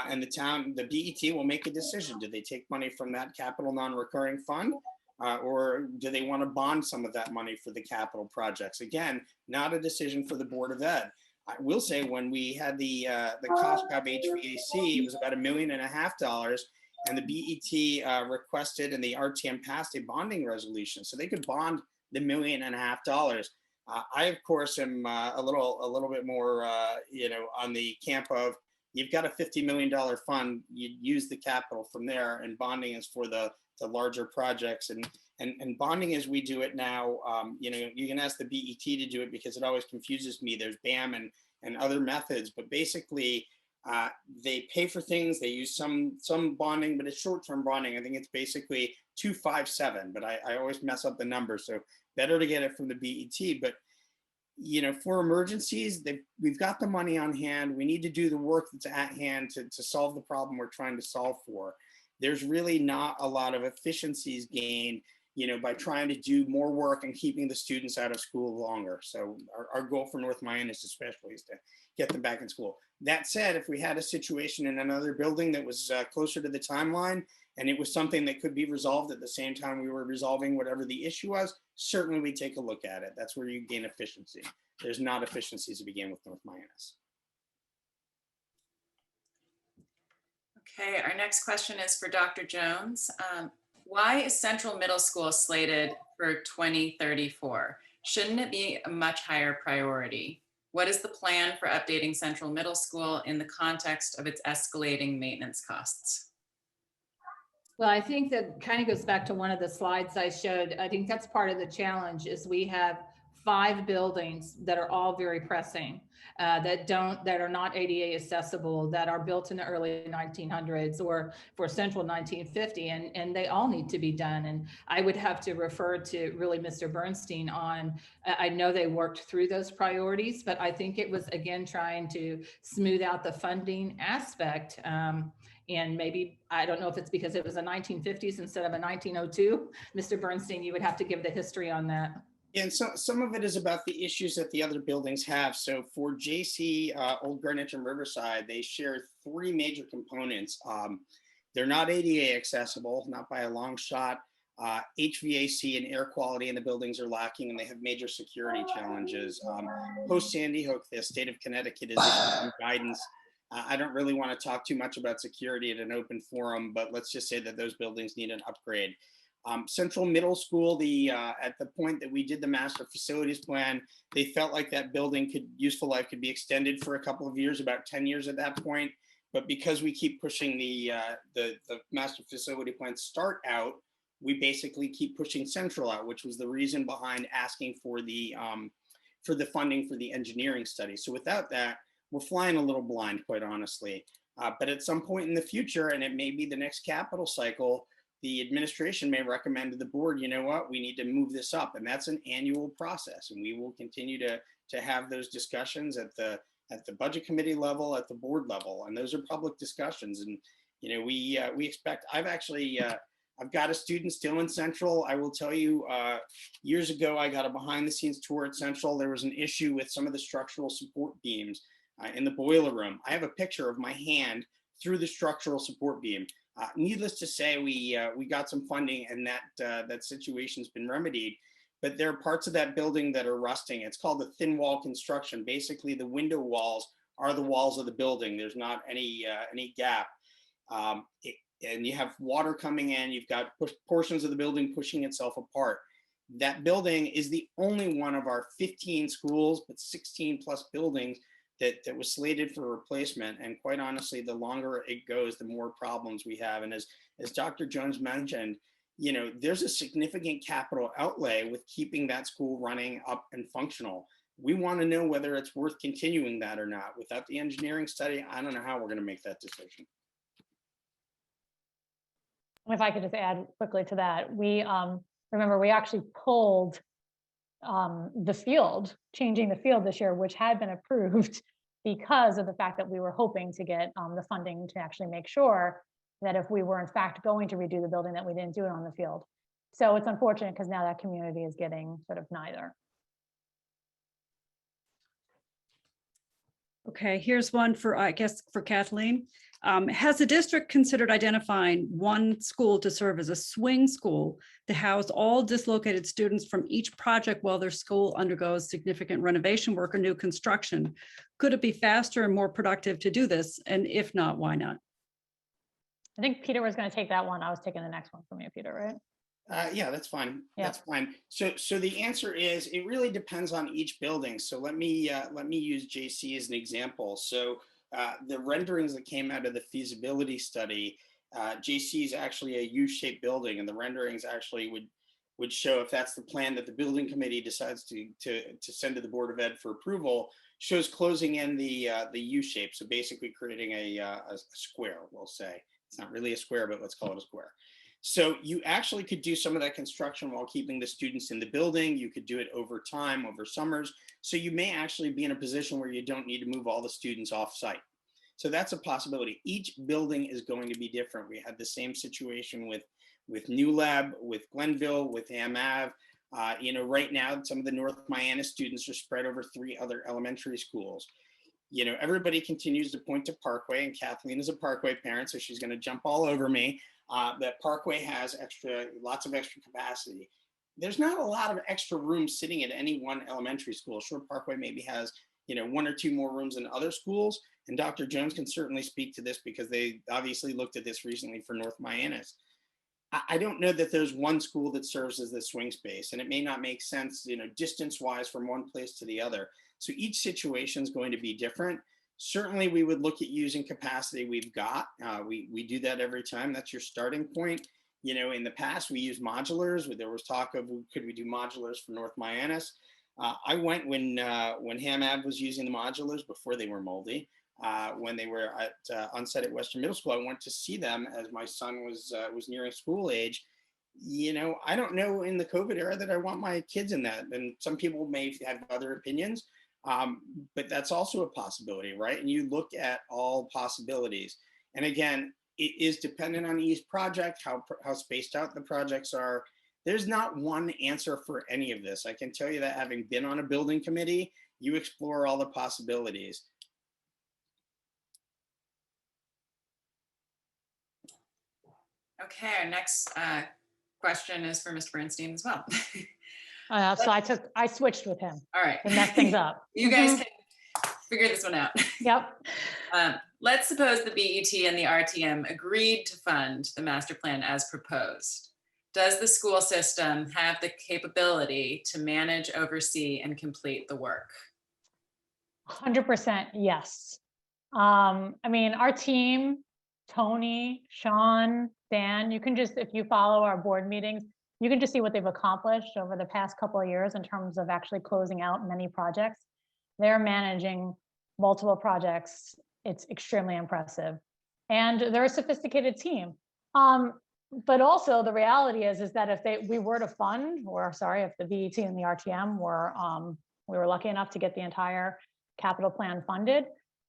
And the BET will make a decision. Do they take money from that capital non-recurring fund? Or do they want to bond some of that money for the capital projects? Again, not a decision for the Board of Ed. I will say when we had the cost of HVAC, it was about $1.5 million, and the BET requested and the RTM passed a bonding resolution, so they could bond the $1.5 million. I, of course, am a little bit more, on the camp of you've got a $50 million fund. You use the capital from there, and bonding is for the larger projects. And bonding as we do it now, you can ask the BET to do it because it always confuses me. There's BAM and other methods, but basically they pay for things. They use some bonding, but it's short-term bonding. I think it's basically 257, but I always mess up the numbers. So better to get it from the BET. But for emergencies, we've got the money on hand. We need to do the work that's at hand to solve the problem we're trying to solve for. There's really not a lot of efficiencies gained, by trying to do more work and keeping the students out of school longer. So our goal for North Miami especially is to get them back in school. That said, if we had a situation in another building that was closer to the timeline, and it was something that could be resolved at the same time we were resolving whatever the issue was, certainly we take a look at it. That's where you gain efficiency. There's not efficiencies to begin with North Miami. Okay, our next question is for Dr. Jones. Why is Central Middle School slated for 2034? Shouldn't it be a much higher priority? What is the plan for updating Central Middle School in the context of its escalating maintenance costs? Well, I think that kind of goes back to one of the slides I showed. I think that's part of the challenge is we have 5 buildings that are all very pressing, that are not ADA accessible, that are built in the early 1900s or for Central 1950, and they all need to be done. And I would have to refer to really Mr. Bernstein on, I know they worked through those priorities, but I think it was, again, trying to smooth out the funding aspect. And maybe, I don't know if it's because it was a 1950s instead of a 1902. Mr. Bernstein, you would have to give the history on that. And so some of it is about the issues that the other buildings have. So for JC, Old Greenwich and Riverside, they share 3 major components. They're not ADA accessible, not by a long shot. HVAC and air quality in the buildings are lacking, and they have major security challenges. Post Sandy Hook, the state of Connecticut is issuing guidance. I don't really want to talk too much about security at an open forum, but let's just say that those buildings need an upgrade. Central Middle School, at the point that we did the master facilities plan, they felt like that building useful life could be extended for a couple of years, about 10 years at that point. But because we keep pushing the master facility plan start out, we basically keep pushing Central out, which was the reason behind asking for the funding for the engineering study. So without that, we're flying a little blind, quite honestly. But at some point in the future, and it may be the next capital cycle, the administration may recommend to the board, you know what, we need to move this up. And that's an annual process. And we will continue to have those discussions at the budget committee level, at the board level. And those are public discussions. And, we expect, I've got a student still in Central. I will tell you, years ago, I got a behind the scenes tour at Central. There was an issue with some of the structural support beams in the boiler room. I have a picture of my hand through the structural support beam. Needless to say, we got some funding, and that situation's been remedied. But there are parts of that building that are rusting. It's called the thin wall construction. Basically, the window walls are the walls of the building. There's not any gap, and you have water coming in. You've got portions of the building pushing itself apart. That building is the only one of our 15 schools, but 16 plus buildings that was slated for replacement. And quite honestly, the longer it goes, the more problems we have. And as Dr. Jones mentioned, there's a significant capital outlay with keeping that school running up and functional. We want to know whether it's worth continuing that or not. Without the engineering study, I don't know how we're going to make that decision. If I could just add quickly to that, we remember we actually pulled the field, changing the field this year, which had been approved because of the fact that we were hoping to get the funding to actually make sure that if we were in fact going to redo the building, that we didn't do it on the field. So it's unfortunate because now that community is getting sort of neither. Okay, here's one for, I guess, for Kathleen. Has the district considered identifying one school to serve as a swing school to house all dislocated students from each project while their school undergoes significant renovation work or new construction? Could it be faster and more productive to do this? And if not, why not? I think Peter was going to take that one. I was taking the next one from you, Peter, right? Yeah, that's fine. Yeah. That's fine. So the answer is it really depends on each building. So let me use JC as an example. So the renderings that came out of the feasibility study, JC is actually a U-shaped building, and the renderings actually would show, if that's the plan that the building committee decides to send to the Board of Ed for approval, shows closing in the U shape. So basically creating a square, we'll say. It's not really a square, but let's call it a square. So you actually could do some of that construction while keeping the students in the building. You could do it over time, over summers. So you may actually be in a position where you don't need to move all the students off site. So that's a possibility. Each building is going to be different. We had the same situation with New Lab, with Glenville, with AMAV. Right now, some of the North Miami students are spread over 3 other elementary schools. Everybody continues to point to Parkway, and Kathleen is a Parkway parent, so she's going to jump all over me. That Parkway has lots of extra capacity. There's not a lot of extra rooms sitting at any one elementary school. Sure, Parkway maybe has 1 or 2 more rooms than other schools, and Dr. Jones can certainly speak to this because they obviously looked at this recently for North Miami. I don't know that there's one school that serves as the swing space, and it may not make sense, distance-wise from one place to the other. So each situation is going to be different. Certainly, we would look at using capacity we've got. We do that every time. That's your starting point. In the past, we used modulars. There was talk of, could we do modulars for North Miami? I went when HAMAB was using the modulars before they were moldy. When they were on site at Western Middle School, I went to see them as my son was nearing school age. I don't know in the COVID era that I want my kids in that. And some people may have other opinions. But that's also a possibility, right? And you look at all possibilities. And again, it is dependent on each project, how spaced out the projects are. There's not one answer for any of this. I can tell you that having been on a building committee, you explore all the possibilities. Okay, our next question is for Mr. Bernstein as well. So I switched with him All right. to mess things up. You guys can figure this one out. Yep. Let's suppose the BET and the RTM agreed to fund the master plan as proposed. Does the school system have the capability to manage, oversee, and complete the work? 100% yes. Our team, Toni, Sean, Dan, you can just, if you follow our board meetings, you can just see what they've accomplished over the past couple of years in terms of actually closing out many projects. They're managing multiple projects. It's extremely impressive. And they're a sophisticated team. But also the reality is that if we were to fund, if the BET and the RTM we were lucky enough to get the entire capital plan funded,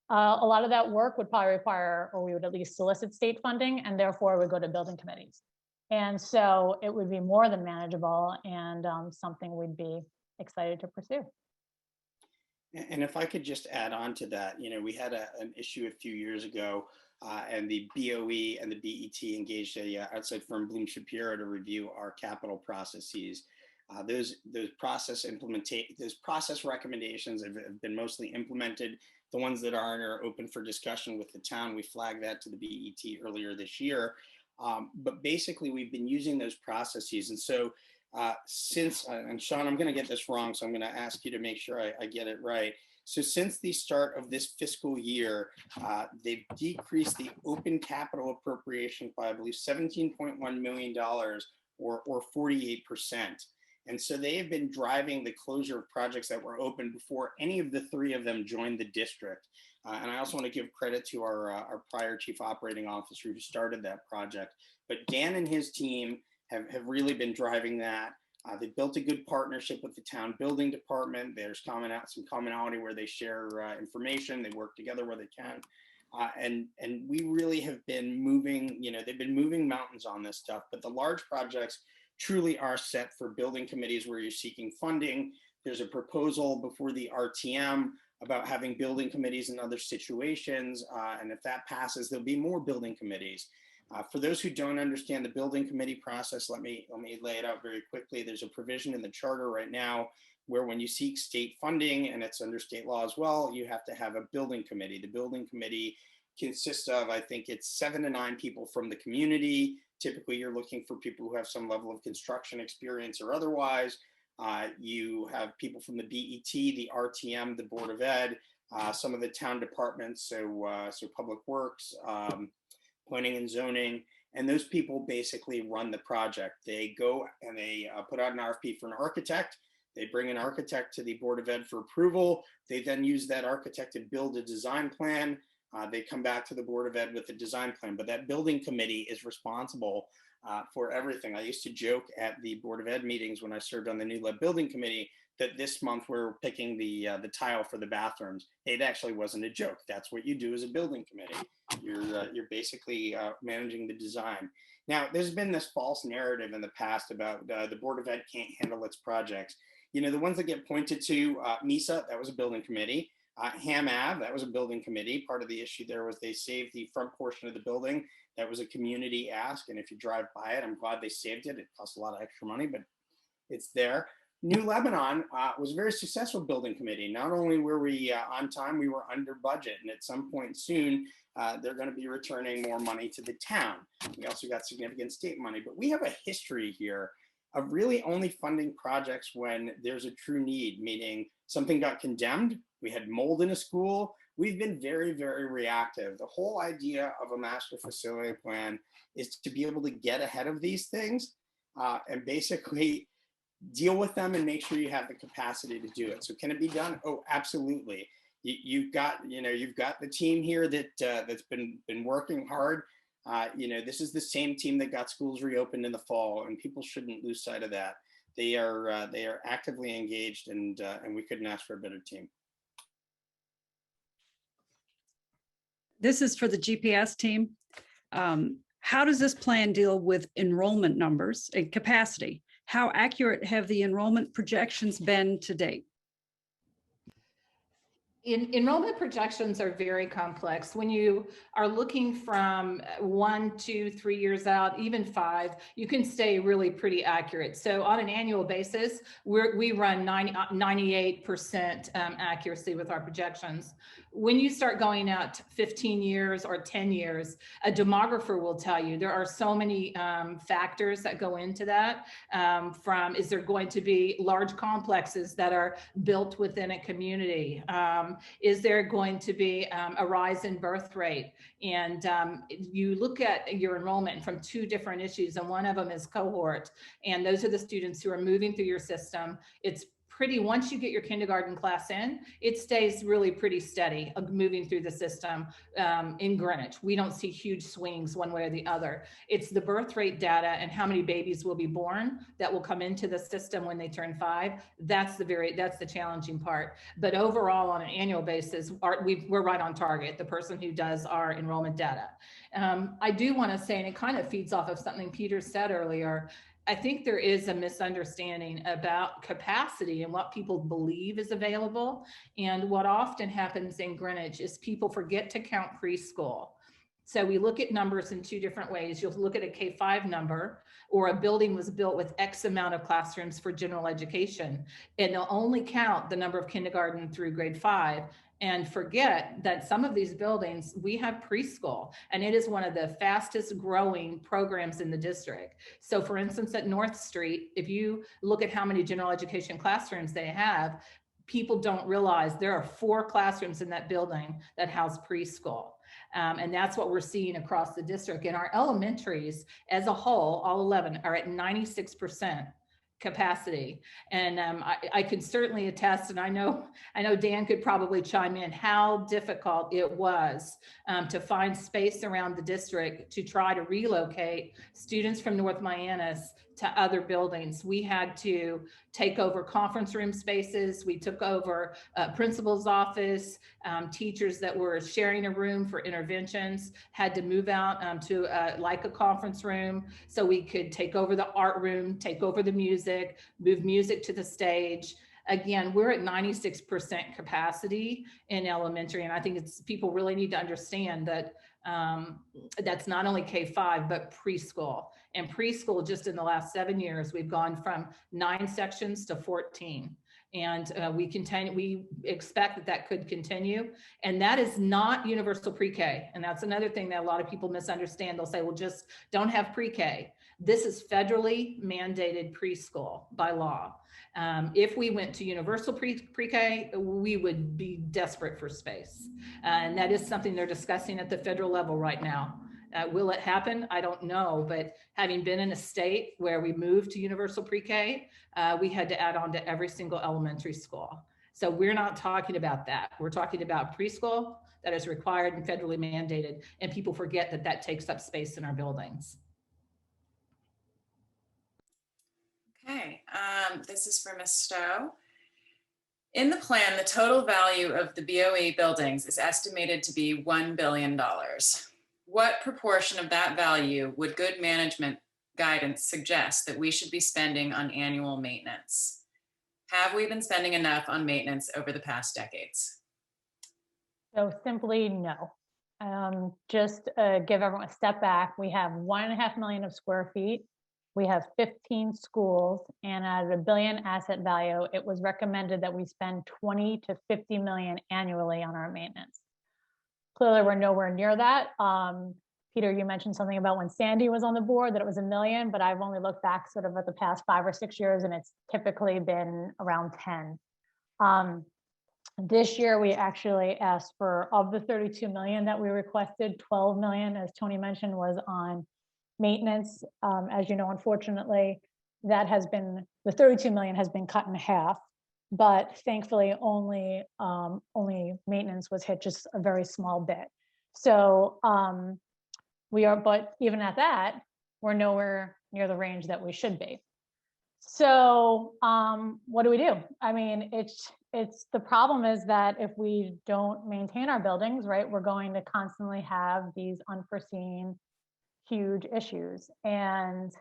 a lot of that work would probably require, or we would at least solicit state funding, and therefore would go to building committees. And so it would be more than manageable and something we'd be excited to pursue. And if I could just add on to that, we had an issue a few years ago, and the BOE and the BET engaged a outside firm, Bloom Shapiro, to review our capital processes. Those process recommendations have been mostly implemented. The ones that aren't are open for discussion with the town. We flagged that to the BET earlier this year. But basically, we've been using those processes. And so and Sean, I'm going to get this wrong, so I'm going to ask you to make sure I get it right. So since the start of this fiscal year, they've decreased the open capital appropriation by, I believe, $17.1 million or 48%. And so they have been driving the closure of projects that were open before any of the 3 of them joined the district. And I also want to give credit to our prior chief operating officer who started that project. But Dan and his team have really been driving that. They built a good partnership with the town building department. There's some commonality where they share information. They work together where they can. And we really have been moving, they've been moving mountains on this stuff. But the large projects truly are set for building committees where you're seeking funding. There's a proposal before the RTM about having building committees in other situations. And if that passes, there'll be more building committees. For those who don't understand the building committee process, let me lay it out very quickly. There's a provision in the charter right now where when you seek state funding, and it's under state law as well, you have to have a building committee. The building committee consists of, I think it's 7 to 9 people from the community. Typically, you're looking for people who have some level of construction experience or otherwise. You have people from the BET, the RTM, the Board of Ed, some of the town departments, so Public Works, planning and zoning, and those people basically run the project. They go and they put out an RFP for an architect. They bring an architect to the Board of Ed for approval. They then use that architect to build a design plan. They come back to the Board of Ed with the design plan, but that building committee is responsible for everything. I used to joke at the Board of Ed meetings when I served on the new lead building committee that this month we're picking the tile for the bathrooms. It actually wasn't a joke. That's what you do as a building committee. You're basically managing the design. Now, there's been this false narrative in the past about the Board of Ed can't handle its projects. You know, the ones that get pointed to, MISA, that was a building committee. Ham Ave, that was a building committee. Part of the issue there was they saved the front portion of the building. That was a community ask. And if you drive by it, I'm glad they saved it. It costs a lot of extra money, but it's there. New Lebanon was a very successful building committee. Not only were we on time, we were under budget. And at some point soon, they're going to be returning more money to the town. We also got significant state money, but we have a history here of really only funding projects when there's a true need, meaning something got condemned, we had mold in a school. We've been very, very reactive. The whole idea of a master facility plan is to be able to get ahead of these things and basically deal with them and make sure you have the capacity to do it. So can it be done? Oh, absolutely. You've got the team here that's been working hard. This is the same team that got schools reopened in the fall, and people shouldn't lose sight of that. They are actively engaged, and we couldn't ask for a better team. This is for the GPS team. How does this plan deal with enrollment numbers and capacity? How accurate have the enrollment projections been to date? Enrollment projections are very complex. When you are looking from 1, 2, 3 years out, even 5, you can stay really pretty accurate. So on an annual basis, we run 98% accuracy with our projections. When you start going out 15 years or 10 years, a demographer will tell you there are so many factors that go into that. Is there going to be large complexes that are built within a community? Is there going to be a rise in birth rate? And you look at your enrollment from 2 different issues, and one of them is cohort. And those are the students who are moving through your system. It's pretty, once you get your kindergarten class in, it stays really pretty steady moving through the system in Greenwich. We don't see huge swings one way or the other. It's the birth rate data and how many babies will be born that will come into the system when they turn 5. That's the challenging part. But overall, on an annual basis, we're right on target, the person who does our enrollment data. I do want to say, and it kind of feeds off of something Peter said earlier, I think there is a misunderstanding about capacity and what people believe is available. And what often happens in Greenwich is people forget to count preschool. So we look at numbers in 2 different ways. You'll look at a K-5 number, or a building was built with X amount of classrooms for general education, and they'll only count the number of kindergarten through grade 5. And forget that some of these buildings, we have preschool, and it is one of the fastest growing programs in the district. So for instance, at North Street, if you look at how many general education classrooms they have, people don't realize there are 4 classrooms in that building that house preschool. And that's what we're seeing across the district. And our elementaries as a whole, all 11, are at 96% capacity. And I could certainly attest, and I know Dan could probably chime in, how difficult it was to find space around the district to try to relocate students from North Miami to other buildings. We had to take over conference room spaces. We took over principal's office. Teachers that were sharing a room for interventions had to move out to like a conference room, so we could take over the art room, take over the music, move music to the stage. Again, we're at 96% capacity in elementary. And I think people really need to understand that that's not only K-5, but preschool. And preschool, just in the last 7 years, we've gone from 9 sections to 14. And we expect that that could continue. And that is not universal pre-K. And that's another thing that a lot of people misunderstand. They'll say, well, just don't have pre-K. This is federally mandated preschool by law. If we went to universal pre-K, we would be desperate for space. And that is something they're discussing at the federal level right now. Will it happen? I don't know, but having been in a state where we moved to universal pre-K, we had to add on to every single elementary school. So we're not talking about that. We're talking about preschool that is required and federally mandated, and people forget that that takes up space in our buildings. Okay, this is for Ms. Stowe. In the plan, the total value of the BOE buildings is estimated to be $1 billion. What proportion of that value would good management guidance suggest that we should be spending on annual maintenance? Have we been spending enough on maintenance over the past decades? So simply no. Just give everyone a step back. We have 1.5 million of square feet. We have 15 schools, and at $1 billion asset value, it was recommended that we spend 20 to 50 million annually on our maintenance. Clearly, we're nowhere near that. Peter, you mentioned something about when Sandy was on the board that it was $1 million, but I've only looked back sort of at the past 5 or 6 years, and it's typically been around 10. This year, we actually asked for, of the 32 million that we requested, 12 million, as Toni mentioned, was on maintenance. As you know, unfortunately, that has been, the 32 million has been cut in half, but thankfully only maintenance was hit just a very small bit. So but even at that, we're nowhere near the range that we should be. So what do we do? I mean, it's the problem is that if we don't maintain our buildings, right, we're going to constantly have these unforeseen huge issues. And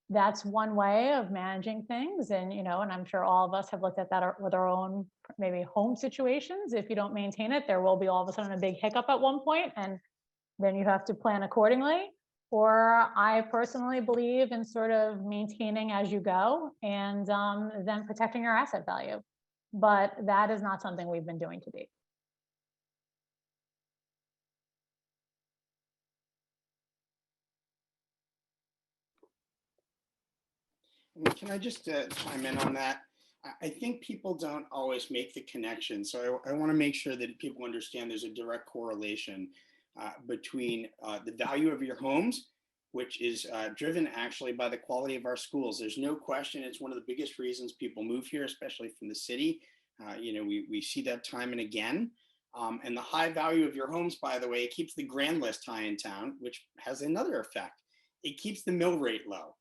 that's one way of managing things. And, you know, and I'm sure all of us have looked at that with our own maybe home situations. If you don't maintain it, there will be all of a sudden a big hiccup at one point, and then you have to plan accordingly. Or I personally believe in sort of maintaining as you go and then protecting your asset value. But that is not something we've been doing to date. Can I just chime in on that? I think people don't always make the connection. So I want to make sure that people understand there's a direct correlation between the value of your homes, which is driven actually by the quality of our schools. There's no question it's one of the biggest reasons people move here, especially from the city. You know, we see that time and again. And the high value of your homes, by the way, it keeps the grand list high in town, which has another effect. It keeps the mill rate low.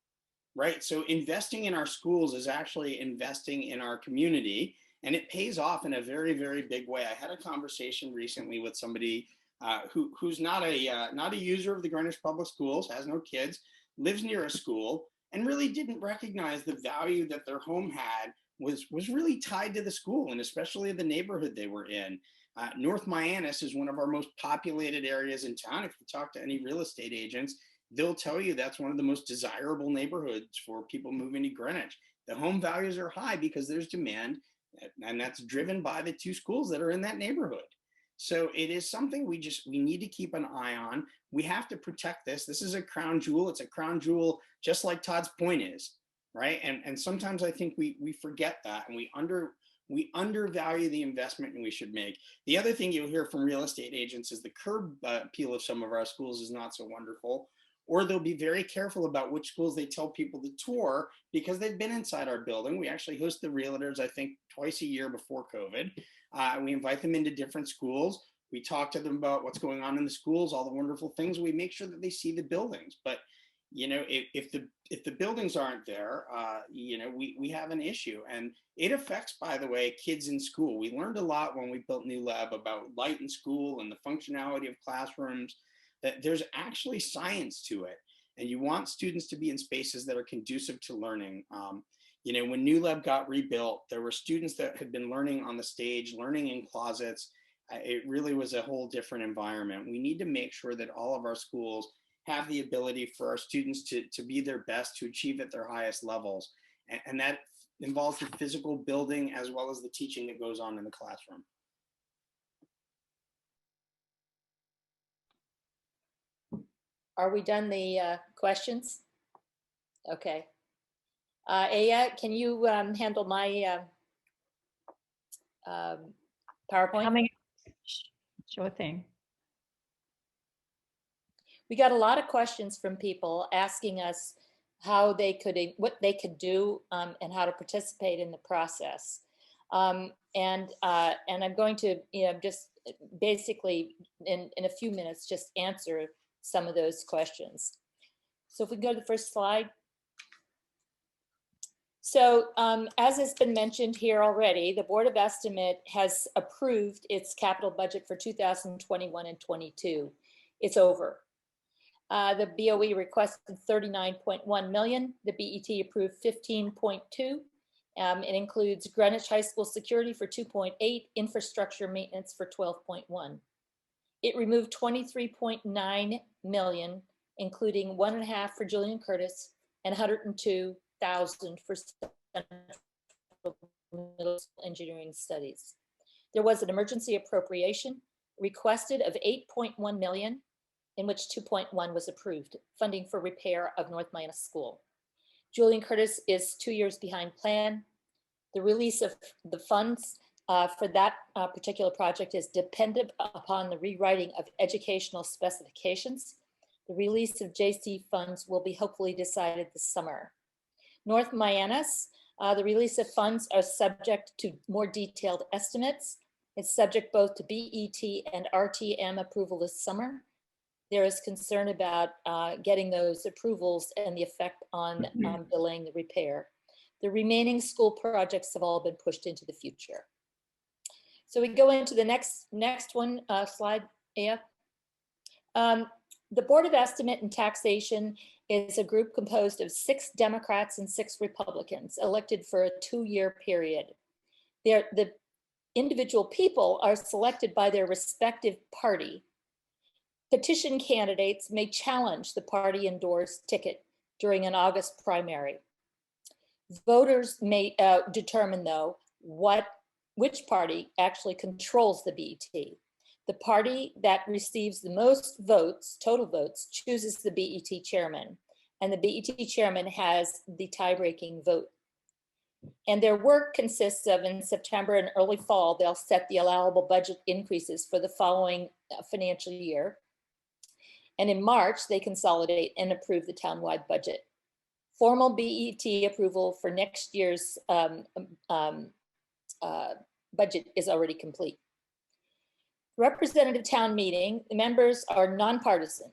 Right. So investing in our schools is actually investing in our community, and it pays off in a very, very big way. I had a conversation recently with somebody who's not a user of the Greenwich Public Schools, has no kids, lives near a school, and really didn't recognize the value that their home had was really tied to the school, and especially the neighborhood they were in. North Mianus is one of our most populated areas in town. If you talk to any real estate agents, they'll tell you that's one of the most desirable neighborhoods for people moving to Greenwich. The home values are high because there's demand, and that's driven by the 2 schools that are in that neighborhood. So it is something we need to keep an eye on. We have to protect this. This is a crown jewel. It's a crown jewel, just like Todd's Point is, right? And sometimes I think we forget that, and we undervalue the investment we should make. The other thing you'll hear from real estate agents is the curb appeal of some of our schools is not so wonderful. Or they'll be very careful about which schools they tell people to tour because they've been inside our building. We actually host the realtors, I think, twice a year before COVID. We invite them into different schools. We talk to them about what's going on in the schools, all the wonderful things. We make sure that they see the buildings. But, you know, if the buildings aren't there, you know, we have an issue. And it affects, by the way, kids in school. We learned a lot when we built New Lab about light in school and the functionality of classrooms. That there's actually science to it, and you want students to be in spaces that are conducive to learning. You know, when New Lab got rebuilt, there were students that had been learning on the stage, learning in closets. It really was a whole different environment. We need to make sure that all of our schools have the ability for our students to be their best, to achieve at their highest levels. And that involves the physical building as well as the teaching that goes on in the classroom. Are we done the questions? Okay. Aya, can you handle my PowerPoint? Coming. Sure thing. We got a lot of questions from people asking us how they could, what they could do and how to participate in the process. And I'm going to, just basically in a few minutes, just answer some of those questions. So if we go to the first slide. So as has been mentioned here already, the Board of Estimate has approved its capital budget for 2021 and 22. It's over. The BOE requested 39.1 million. The BET approved 15.2. It includes Greenwich High School security for 2.8, infrastructure maintenance for 12.1. It removed 23.9 million, including 1.5 for Julian Curtis and 102,000 for middle school engineering studies. There was an emergency appropriation requested of 8.1 million, in which 2.1 was approved, funding for repair of North Miami School. Julian Curtis is 2 years behind plan. The release of the funds for that particular project is dependent upon the rewriting of educational specifications. The release of JC funds will be hopefully decided this summer. North Miamis, the release of funds are subject to more detailed estimates. It's subject both to BET and RTM approval this summer. There is concern about getting those approvals and the effect on delaying the repair. The remaining school projects have all been pushed into the future. So we go into the next one, slide, Aya. The Board of Estimate and Taxation is a group composed of 6 Democrats and 6 Republicans elected for a 2-year period. The individual people are selected by their respective party. Petition candidates may challenge the party endorsed ticket during an August primary. Voters may determine, though, which party actually controls the BET. The party that receives the most votes, total votes, chooses the BET chairman, and the BET chairman has the tie-breaking vote. And their work consists of, in September and early fall, they'll set the allowable budget increases for the following financial year. And in March, they consolidate and approve the townwide budget. Formal BET approval for next year's budget is already complete. Representative town meeting, the members are nonpartisan.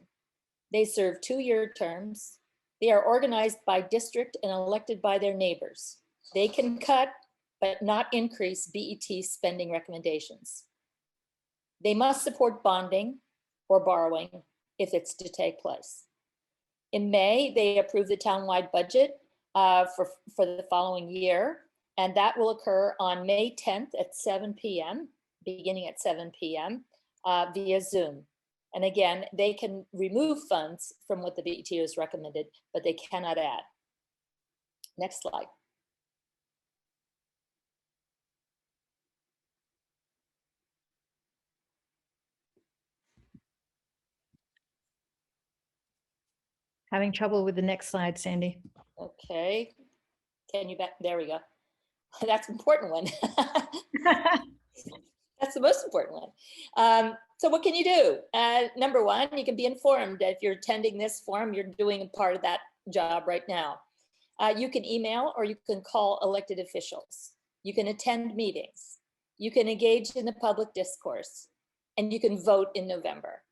They serve 2-year terms. They are organized by district and elected by their neighbors. They can cut, but not increase BET spending recommendations. They must support bonding or borrowing if it's to take place. In May, they approve the townwide budget for the following year, and that will occur on May 10th at 7 p.m., beginning at 7 p.m. Via Zoom. And again, they can remove funds from what the BET has recommended, but they cannot add. Next slide. Having trouble with the next slide, Sandy. Okay, can you back? There we go. That's an important one. That's the most important one. So what can you do? Number one, you can be informed. If you're attending this forum, you're doing part of that job right now. You can email or you can call elected officials. You can attend meetings. You can engage in the public discourse, and you can vote in November.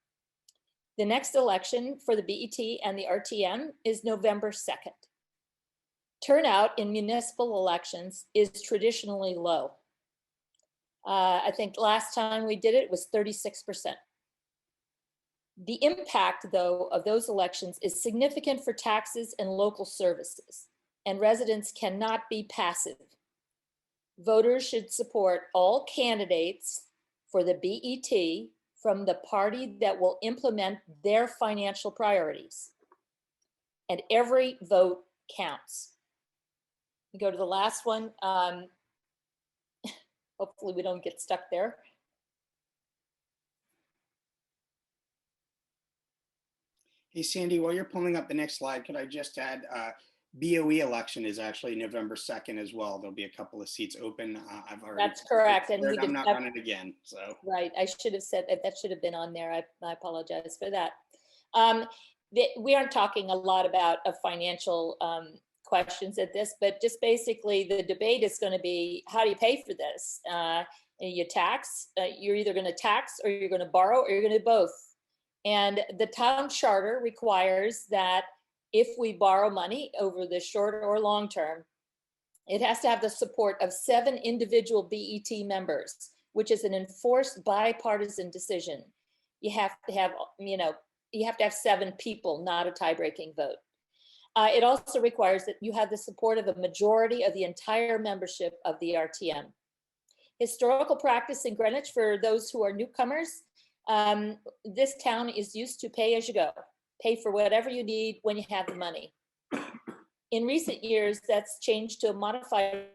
The next election for the BET and the RTM is November 2nd. Turnout in municipal elections is traditionally low. I think last time we did it was 36%. The impact, though, of those elections is significant for taxes and local services, and residents cannot be passive. Voters should support all candidates for the BET from the party that will implement their financial priorities. And every vote counts. We go to the last one. Hopefully we don't get stuck there. Hey, Sandy, while you're pulling up the next slide, could I just add, BOE election is actually November 2nd as well. There'll be a couple of seats open. I've already. That's correct. And we I'm not running again, so. Right, I should have said that. That should have been on there. I apologize for that. We aren't talking a lot about financial questions at this, but just basically the debate is going to be, how do you pay for this? You tax, you're either going to tax or you're going to borrow or you're going to do both. And the town charter requires that if we borrow money over the short or long term, it has to have the support of 7 individual BET members, which is an enforced bipartisan decision. You have to have, you have to have 7 people, not a tie-breaking vote. It also requires that you have the support of a majority of the entire membership of the RTM. Historical practice in Greenwich, for those who are newcomers, this town is used to pay as you go, pay for whatever you need when you have the money. In recent years, that's changed to a modified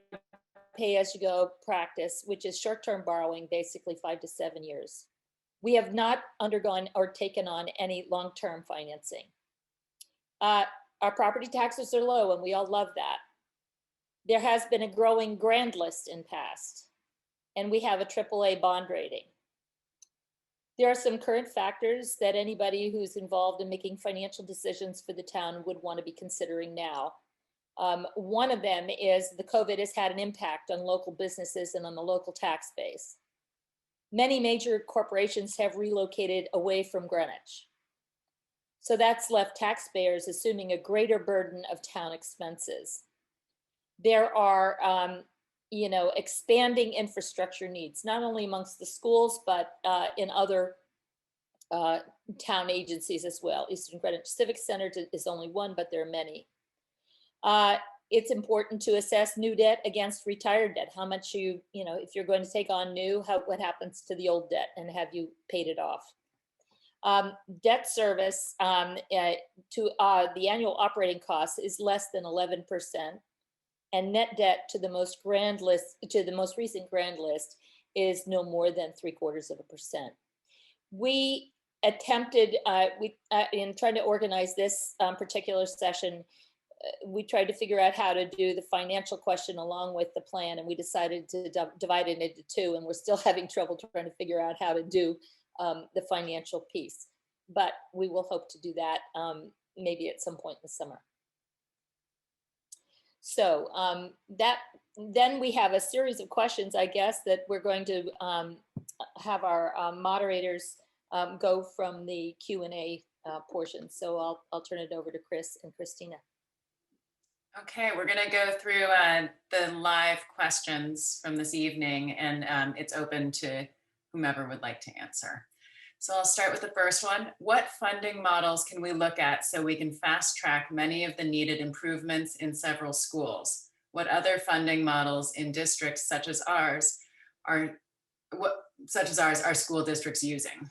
pay as you go practice, which is short-term borrowing, basically 5 to 7 years. We have not undergone or taken on any long-term financing. Our property taxes are low, and we all love that. There has been a growing grand list in past, and we have a AAA bond rating. There are some current factors that anybody who's involved in making financial decisions for the town would want to be considering now. One of them is the COVID has had an impact on local businesses and on the local tax base. Many major corporations have relocated away from Greenwich. So that's left taxpayers assuming a greater burden of town expenses. There are expanding infrastructure needs, not only amongst the schools, but in other town agencies as well. Eastern Greenwich Civic Center is only one, but there are many. It's important to assess new debt against retired debt. How much if you're going to take on new, what happens to the old debt, and have you paid it off? Debt service to the annual operating cost is less than 11%. And net debt to the most recent grand list is no more than 0.75%. We attempted, in trying to organize this particular session, we tried to figure out how to do the financial question along with the plan, and we decided to divide it into 2, and we're still having trouble trying to figure out how to do the financial piece. But we will hope to do that maybe at some point in the summer. So then we have a series of questions, I guess, that we're going to have our moderators go from the Q&A portion. So I'll turn it over to Kris and Cristina. Okay, we're going to go through the live questions from this evening, and it's open to whomever would like to answer. So I'll start with the first one. What funding models can we look at so we can fast track many of the needed improvements in several schools? What other funding models in districts such as ours are school districts using?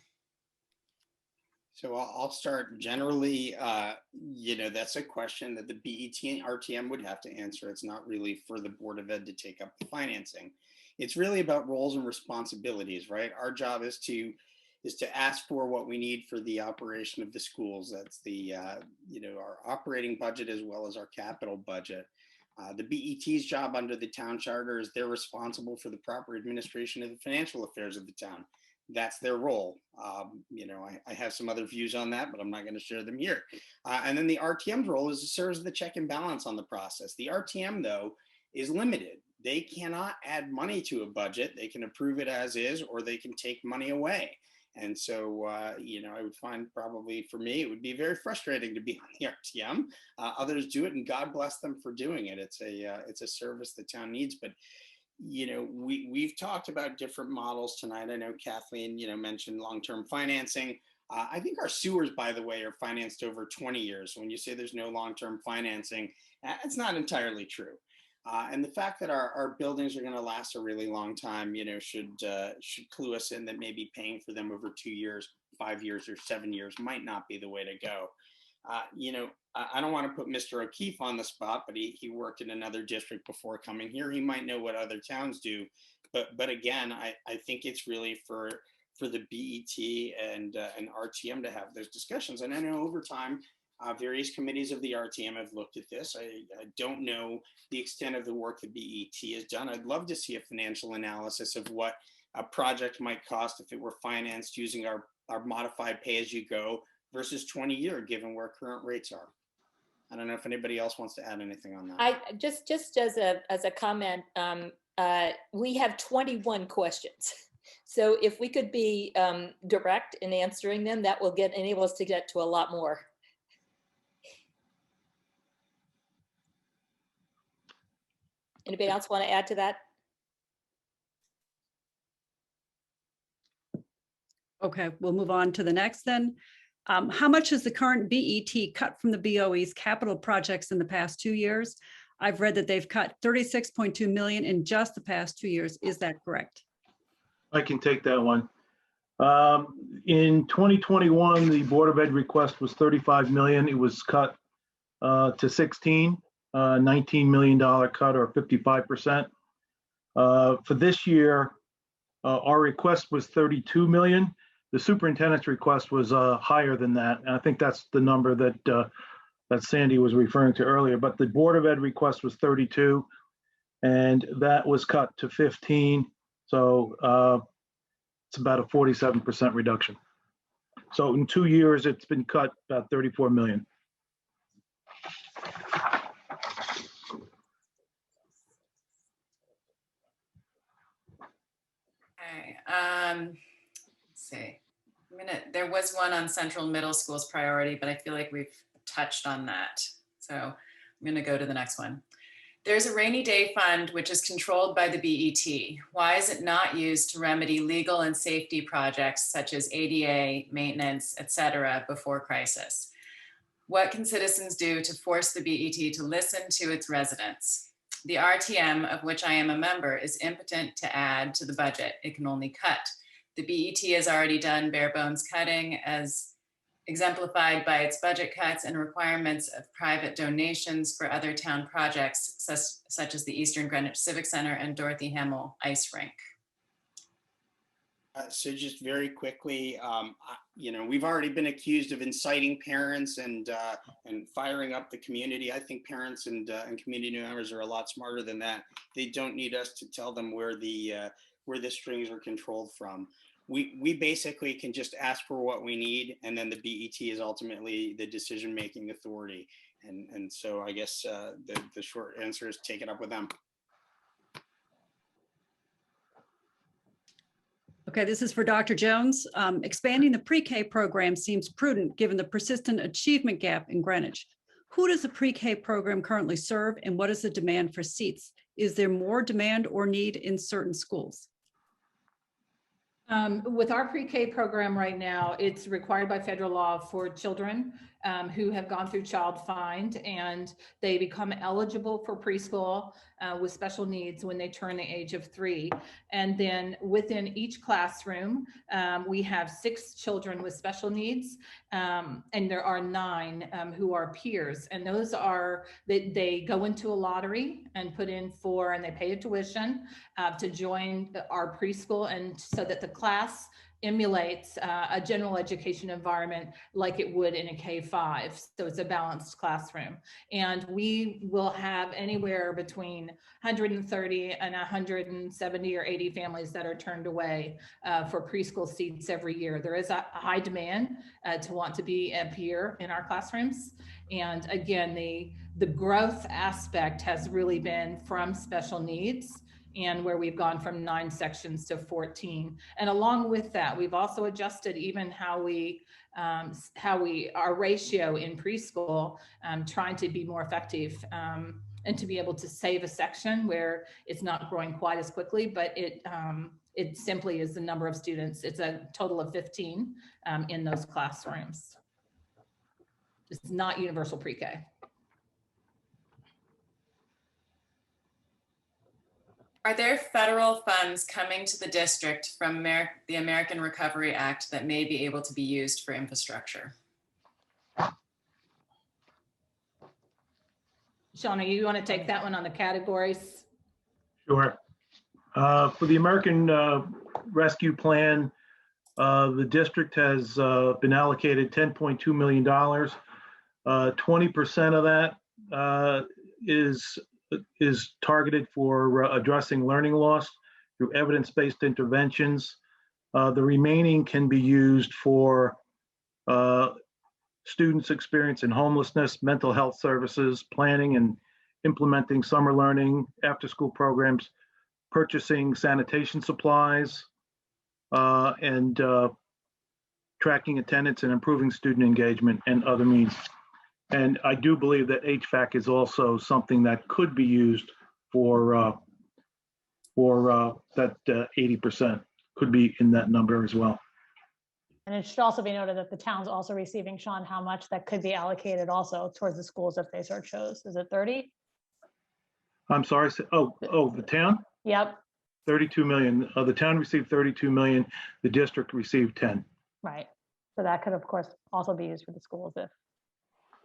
So I'll start generally, that's a question that the BET and RTM would have to answer. It's not really for the Board of Ed to take up the financing. It's really about roles and responsibilities, right? Our job is to ask for what we need for the operation of the schools. That's the, our operating budget as well as our capital budget. The BET's job under the town charter is they're responsible for the proper administration of the financial affairs of the town. That's their role. I have some other views on that, but I'm not going to share them here. And then the RTM's role is to serve as the check and balance on the process. The RTM, though, is limited. They cannot add money to a budget. They can approve it as is, or they can take money away. And so, I would find probably for me, it would be very frustrating to be on the RTM. Others do it, and God bless them for doing it. It's a service the town needs. But, we've talked about different models tonight. I know Kathleen, mentioned long-term financing. I think our sewers, by the way, are financed over 20 years. So when you say there's no long-term financing, it's not entirely true. And the fact that our buildings are going to last a really long time, should clue us in that maybe paying for them over 2 years, 5 years, or 7 years might not be the way to go. You know, I don't want to put Mr. O'Keefe on the spot, but he worked in another district before coming here. He might know what other towns do. But again, I think it's really for the BET and RTM to have those discussions. And I know over time, various committees of the RTM have looked at this. I don't know the extent of the work the BET has done. I'd love to see a financial analysis of what a project might cost if it were financed using our modified pay-as-you-go versus 20-year, given where current rates are. I don't know if anybody else wants to add anything on that. I just as a comment, we have 21 questions. So if we could be direct in answering them, that will enable us to get to a lot more. Anybody else want to add to that? Okay, we'll move on to the next then. How much has the current BET cut from the BOE's capital projects in the past 2 years? I've read that they've cut 36.2 million in just the past 2 years. Is that correct? I can take that one. In 2021, the Board of Ed request was 35 million. It was cut to 16, $19 million cut, or 55%. For this year, our request was 32 million. The superintendent's request was higher than that. And I think that's the number that Sandy was referring to earlier. But the Board of Ed request was 32, and that was cut to 15. So it's about a 47% reduction. So in 2 years, it's been cut about 34 million. Okay, let's see. There was one on Central Middle School's priority, but I feel like we've touched on that. So I'm gonna go to the next one. There's a rainy day fund which is controlled by the BET. Why is it not used to remedy legal and safety projects such as ADA, maintenance, etc. before crisis? What can citizens do to force the BET to listen to its residents? The RTM, of which I am a member, is impotent to add to the budget. It can only cut. The BET has already done bare bones cutting, as exemplified by its budget cuts and requirements of private donations for other town projects, such as the Eastern Greenwich Civic Center and Dorothy Hamill Ice Rink. So just very quickly, you know, we've already been accused of inciting parents and firing up the community. I think parents and community members are a lot smarter than that. They don't need us to tell them where the strings are controlled from. We basically can just ask for what we need, and then the BET is ultimately the decision-making authority. And so I guess the short answer is take it up with them. Okay, this is for Dr. Jones. Expanding the pre-K program seems prudent given the persistent achievement gap in Greenwich. Who does the pre-K program currently serve, and what is the demand for seats? Is there more demand or need in certain schools? With our pre-K program right now, it's required by federal law for children who have gone through child find, and they become eligible for preschool with special needs when they turn the age of 3. And then within each classroom, we have 6 children with special needs, and there are 9 who are peers. And those are, they go into a lottery and put in for, and they pay a tuition to join our preschool, and so that the class emulates a general education environment like it would in a K-5. So it's a balanced classroom. And we will have anywhere between 130 and 170 or 80 families that are turned away for preschool seats every year. There is a high demand to want to be a peer in our classrooms. And again, the growth aspect has really been from special needs, and where we've gone from 9 sections to 14. And along with that, we've also adjusted even how our ratio in preschool, trying to be more effective and to be able to save a section where it's not growing quite as quickly, but it simply is the number of students. It's a total of 15 in those classrooms. It's not universal pre-K. Are there federal funds coming to the district from the American Recovery Act that may be able to be used for infrastructure? Shauna, you want to take that one on the categories? Sure. For the American Rescue Plan, the district has been allocated $10.2 million. 20% of that is targeted for addressing learning loss through evidence-based interventions. The remaining can be used for students experiencing homelessness, mental health services, planning and implementing summer learning, after-school programs, purchasing sanitation supplies, and tracking attendance and improving student engagement and other means. And I do believe that HVAC is also something that could be used for that 80%, could be in that number as well. And it should also be noted that the town's also receiving, Sean, how much that could be allocated also towards the schools if they so chose. Is it 30? I'm sorry. The town? Yep. 32 million. The town received 32 million. The district received 10. Right. So that could, of course, also be used for the schools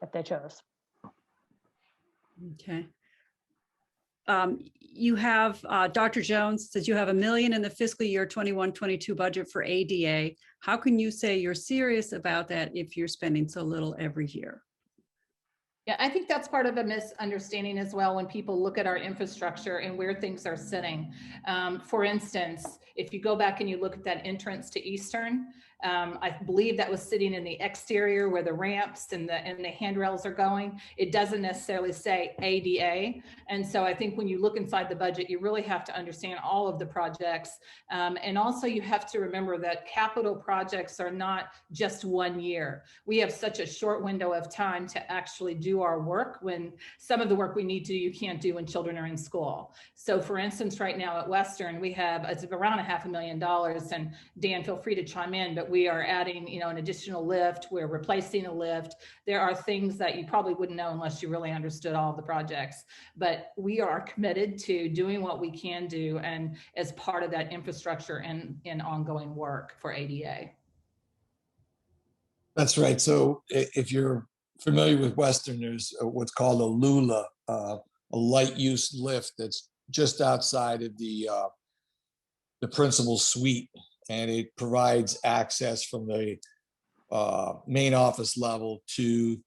if they chose. Okay. You have, Dr. Jones says you have $1 million in the fiscal year 21-22 budget for ADA. How can you say you're serious about that if you're spending so little every year? Yeah, I think that's part of a misunderstanding as well when people look at our infrastructure and where things are sitting. For instance, if you go back and you look at that entrance to Eastern, I believe that was sitting in the exterior where the ramps and the handrails are going. It doesn't necessarily say ADA. And so I think when you look inside the budget, you really have to understand all of the projects. And also you have to remember that capital projects are not just 1 year. We have such a short window of time to actually do our work, when some of the work we need to do, you can't do when children are in school. So for instance, right now at Western, we have, it's around $500,000, and Dan, feel free to chime in, but we are adding, an additional lift. We're replacing a lift. There are things that you probably wouldn't know unless you really understood all of the projects, but we are committed to doing what we can do, and as part of that infrastructure and ongoing work for ADA. That's right. So if you're familiar with Western, there's what's called a LULA, a light use lift that's just outside of the principal's suite, and it provides access from the main office level to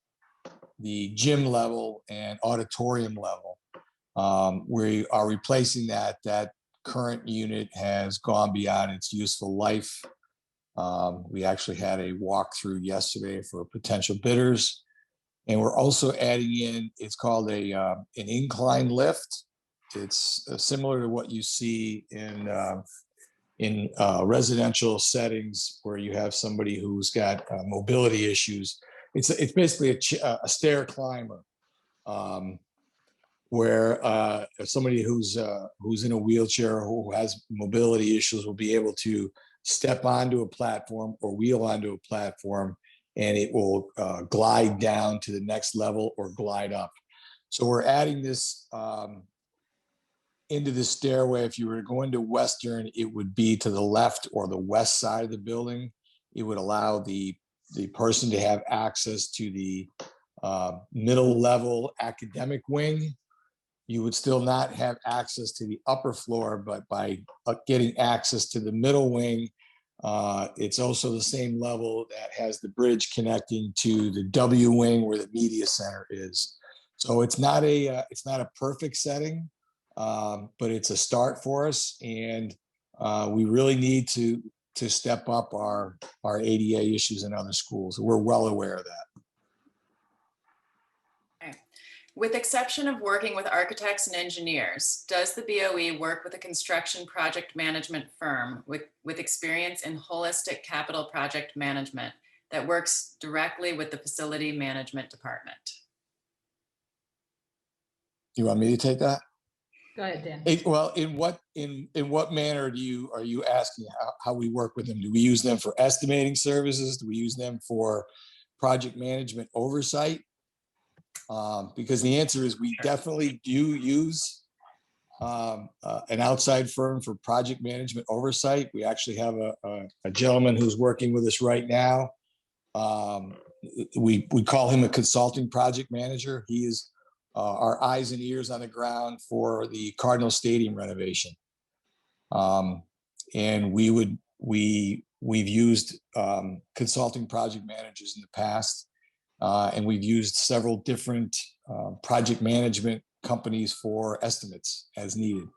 the gym level and auditorium level. We are replacing that. That current unit has gone beyond its useful life. We actually had a walkthrough yesterday for potential bidders. And we're also adding in, it's called an incline lift. It's similar to what you see in residential settings where you have somebody who's got mobility issues. It's basically a stair climber, where somebody who's in a wheelchair or who has mobility issues will be able to step onto a platform or wheel onto a platform, and it will glide down to the next level or glide up. So we're adding this into the stairway. If you were to go into Western, it would be to the left or the west side of the building. It would allow the person to have access to the middle level academic wing. You would still not have access to the upper floor, but by getting access to the middle wing, it's also the same level that has the bridge connecting to the W wing where the media center is. So it's not a perfect setting, but it's a start for us, and we really need to step up our ADA issues in other schools. We're well aware of that. With exception of working with architects and engineers, does the BOE work with a construction project management firm with experience in holistic capital project management that works directly with the facility management department? You want me to take that? Go ahead, Dan. Well, in what manner are you asking how we work with them? Do we use them for estimating services? Do we use them for project management oversight? Because the answer is we definitely do use an outside firm for project management oversight. We actually have a gentleman who's working with us right now. We call him a consulting project manager. He is our eyes and ears on the ground for the Cardinal Stadium renovation. And we've used consulting project managers in the past, and we've used several different project management companies for estimates as needed.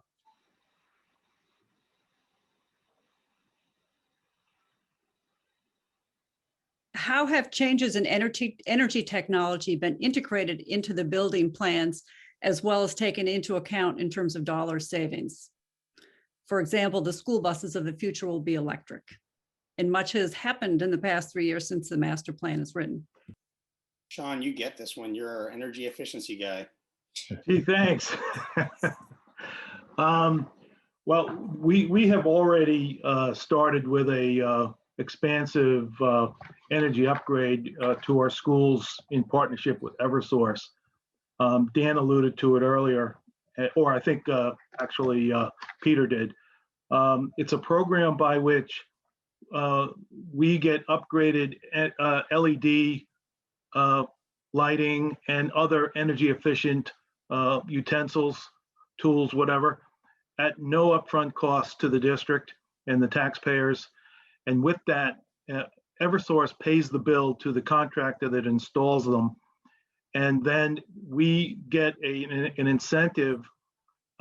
How have changes in energy technology been integrated into the building plans as well as taken into account in terms of dollar savings? For example, the school buses of the future will be electric. And much has happened in the past 3 years since the master plan is written. Sean, you get this one. You're our energy efficiency guy. Gee, thanks. Well, we have already started with a expansive energy upgrade to our schools in partnership with Eversource. Dan alluded to it earlier, or I think actually Peter did. It's a program by which we get upgraded LED lighting and other energy efficient utensils, tools, whatever, at no upfront cost to the district and the taxpayers. And with that, Eversource pays the bill to the contractor that installs them. And then we get an incentive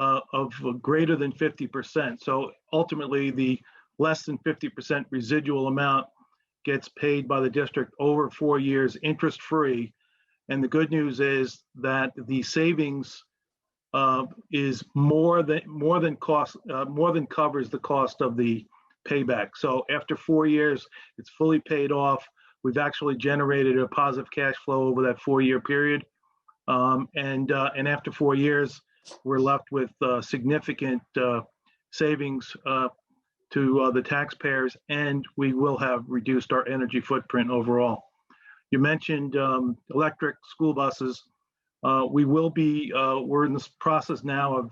of greater than 50%. So ultimately, the less than 50% residual amount gets paid by the district over 4 years, interest-free. And the good news is that the savings is more than covers the cost of the payback. So after 4 years, it's fully paid off. We've actually generated a positive cash flow over that 4-year period. And after 4 years, we're left with significant savings to the taxpayers, and we will have reduced our energy footprint overall. You mentioned electric school buses. We're in this process now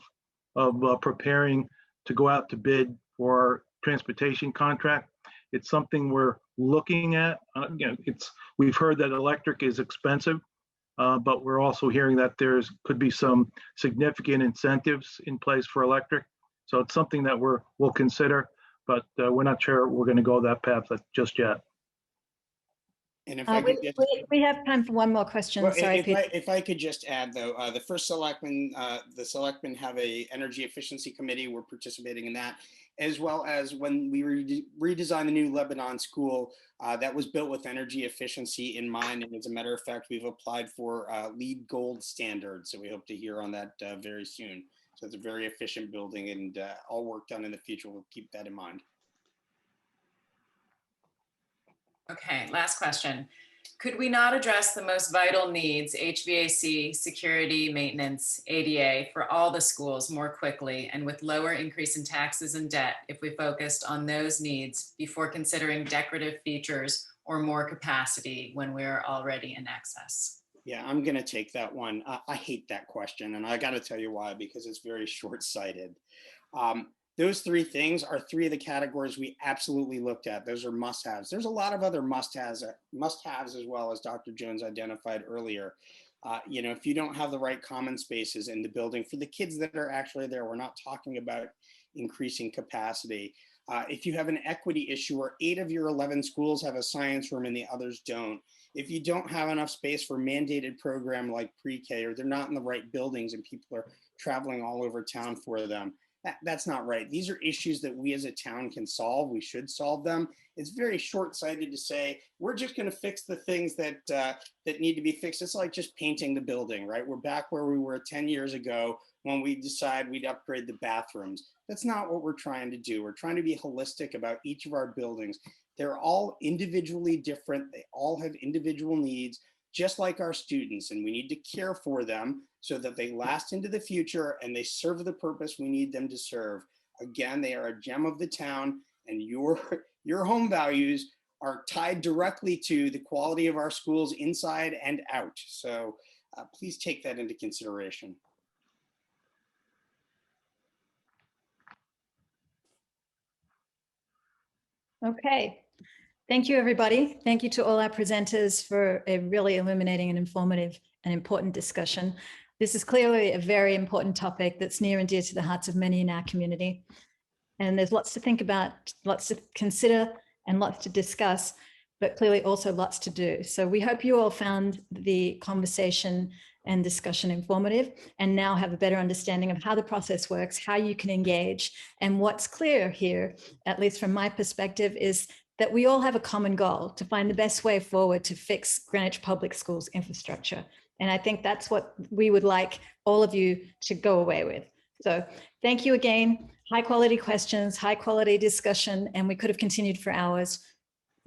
of preparing to go out to bid for our transportation contract. It's something we're looking at. We've heard that electric is expensive, but we're also hearing that could be some significant incentives in place for electric. So it's something that we'll consider, but we're not sure we're going to go that path just yet. And if I could we have time for one more question. Well, Sorry, Peter. if I could just add, though, the first selectmen, the selectmen have a energy efficiency committee. We're participating in that, as well as when we redesigned the new Lebanon school that was built with energy efficiency in mind. And as a matter of fact, we've applied for LEED Gold standard. So we hope to hear on that very soon. So it's a very efficient building, and all work done in the future will keep that in mind. Okay, last question. Could we not address the most vital needs, HVAC, security, maintenance, ADA, for all the schools more quickly and with lower increase in taxes and debt if we focused on those needs before considering decorative features or more capacity when we're already in excess? Yeah, I'm going to take that one. I hate that question, and I got to tell you why, because it's very short-sighted. Those three things are three of the categories we absolutely looked at. Those are must-haves. There's a lot of other must-haves as well, as Dr. Jones identified earlier. If you don't have the right common spaces in the building for the kids that are actually there, we're not talking about increasing capacity. If you have an equity issue where 8 of your 11 schools have a science room and the others don't, if you don't have enough space for mandated program like pre-K, or they're not in the right buildings and people are traveling all over town for them, that's not right. These are issues that we as a town can solve. We should solve them. It's very short-sighted to say, we're just going to fix the things that need to be fixed. It's like just painting the building, right? We're back where we were 10 years ago when we decided we'd upgrade the bathrooms. That's not what we're trying to do. We're trying to be holistic about each of our buildings. They're all individually different. They all have individual needs, just like our students, and we need to care for them so that they last into the future and they serve the purpose we need them to serve. Again, they are a gem of the town, and your home values are tied directly to the quality of our schools inside and out. So please take that into consideration. Okay. Thank you, everybody. Thank you to all our presenters for a really illuminating and informative and important discussion. This is clearly a very important topic that's near and dear to the hearts of many in our community. And there's lots to think about, lots to consider, and lots to discuss, but clearly also lots to do. So we hope you all found the conversation and discussion informative, and now have a better understanding of how the process works, how you can engage. And what's clear here, at least from my perspective, is that we all have a common goal to find the best way forward to fix Greenwich Public Schools infrastructure. And I think that's what we would like all of you to go away with. So thank you again. High quality questions, high quality discussion, and we could have continued for hours.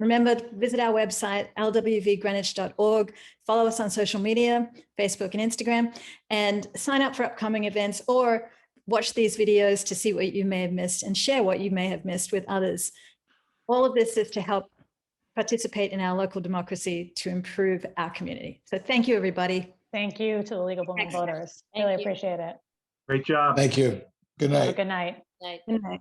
Remember, visit our website, lwvgreenwich.org, follow us on social media, Facebook and Instagram, and sign up for upcoming events or watch these videos to see what you may have missed and share what you may have missed with others. All of this is to help participate in our local democracy to improve our community. So thank you, everybody. Thank you to the League of Women Excellent. Voters. Thank Really you. appreciate it. Great job. Thank you. Good Have a night. good night. Night. Good night.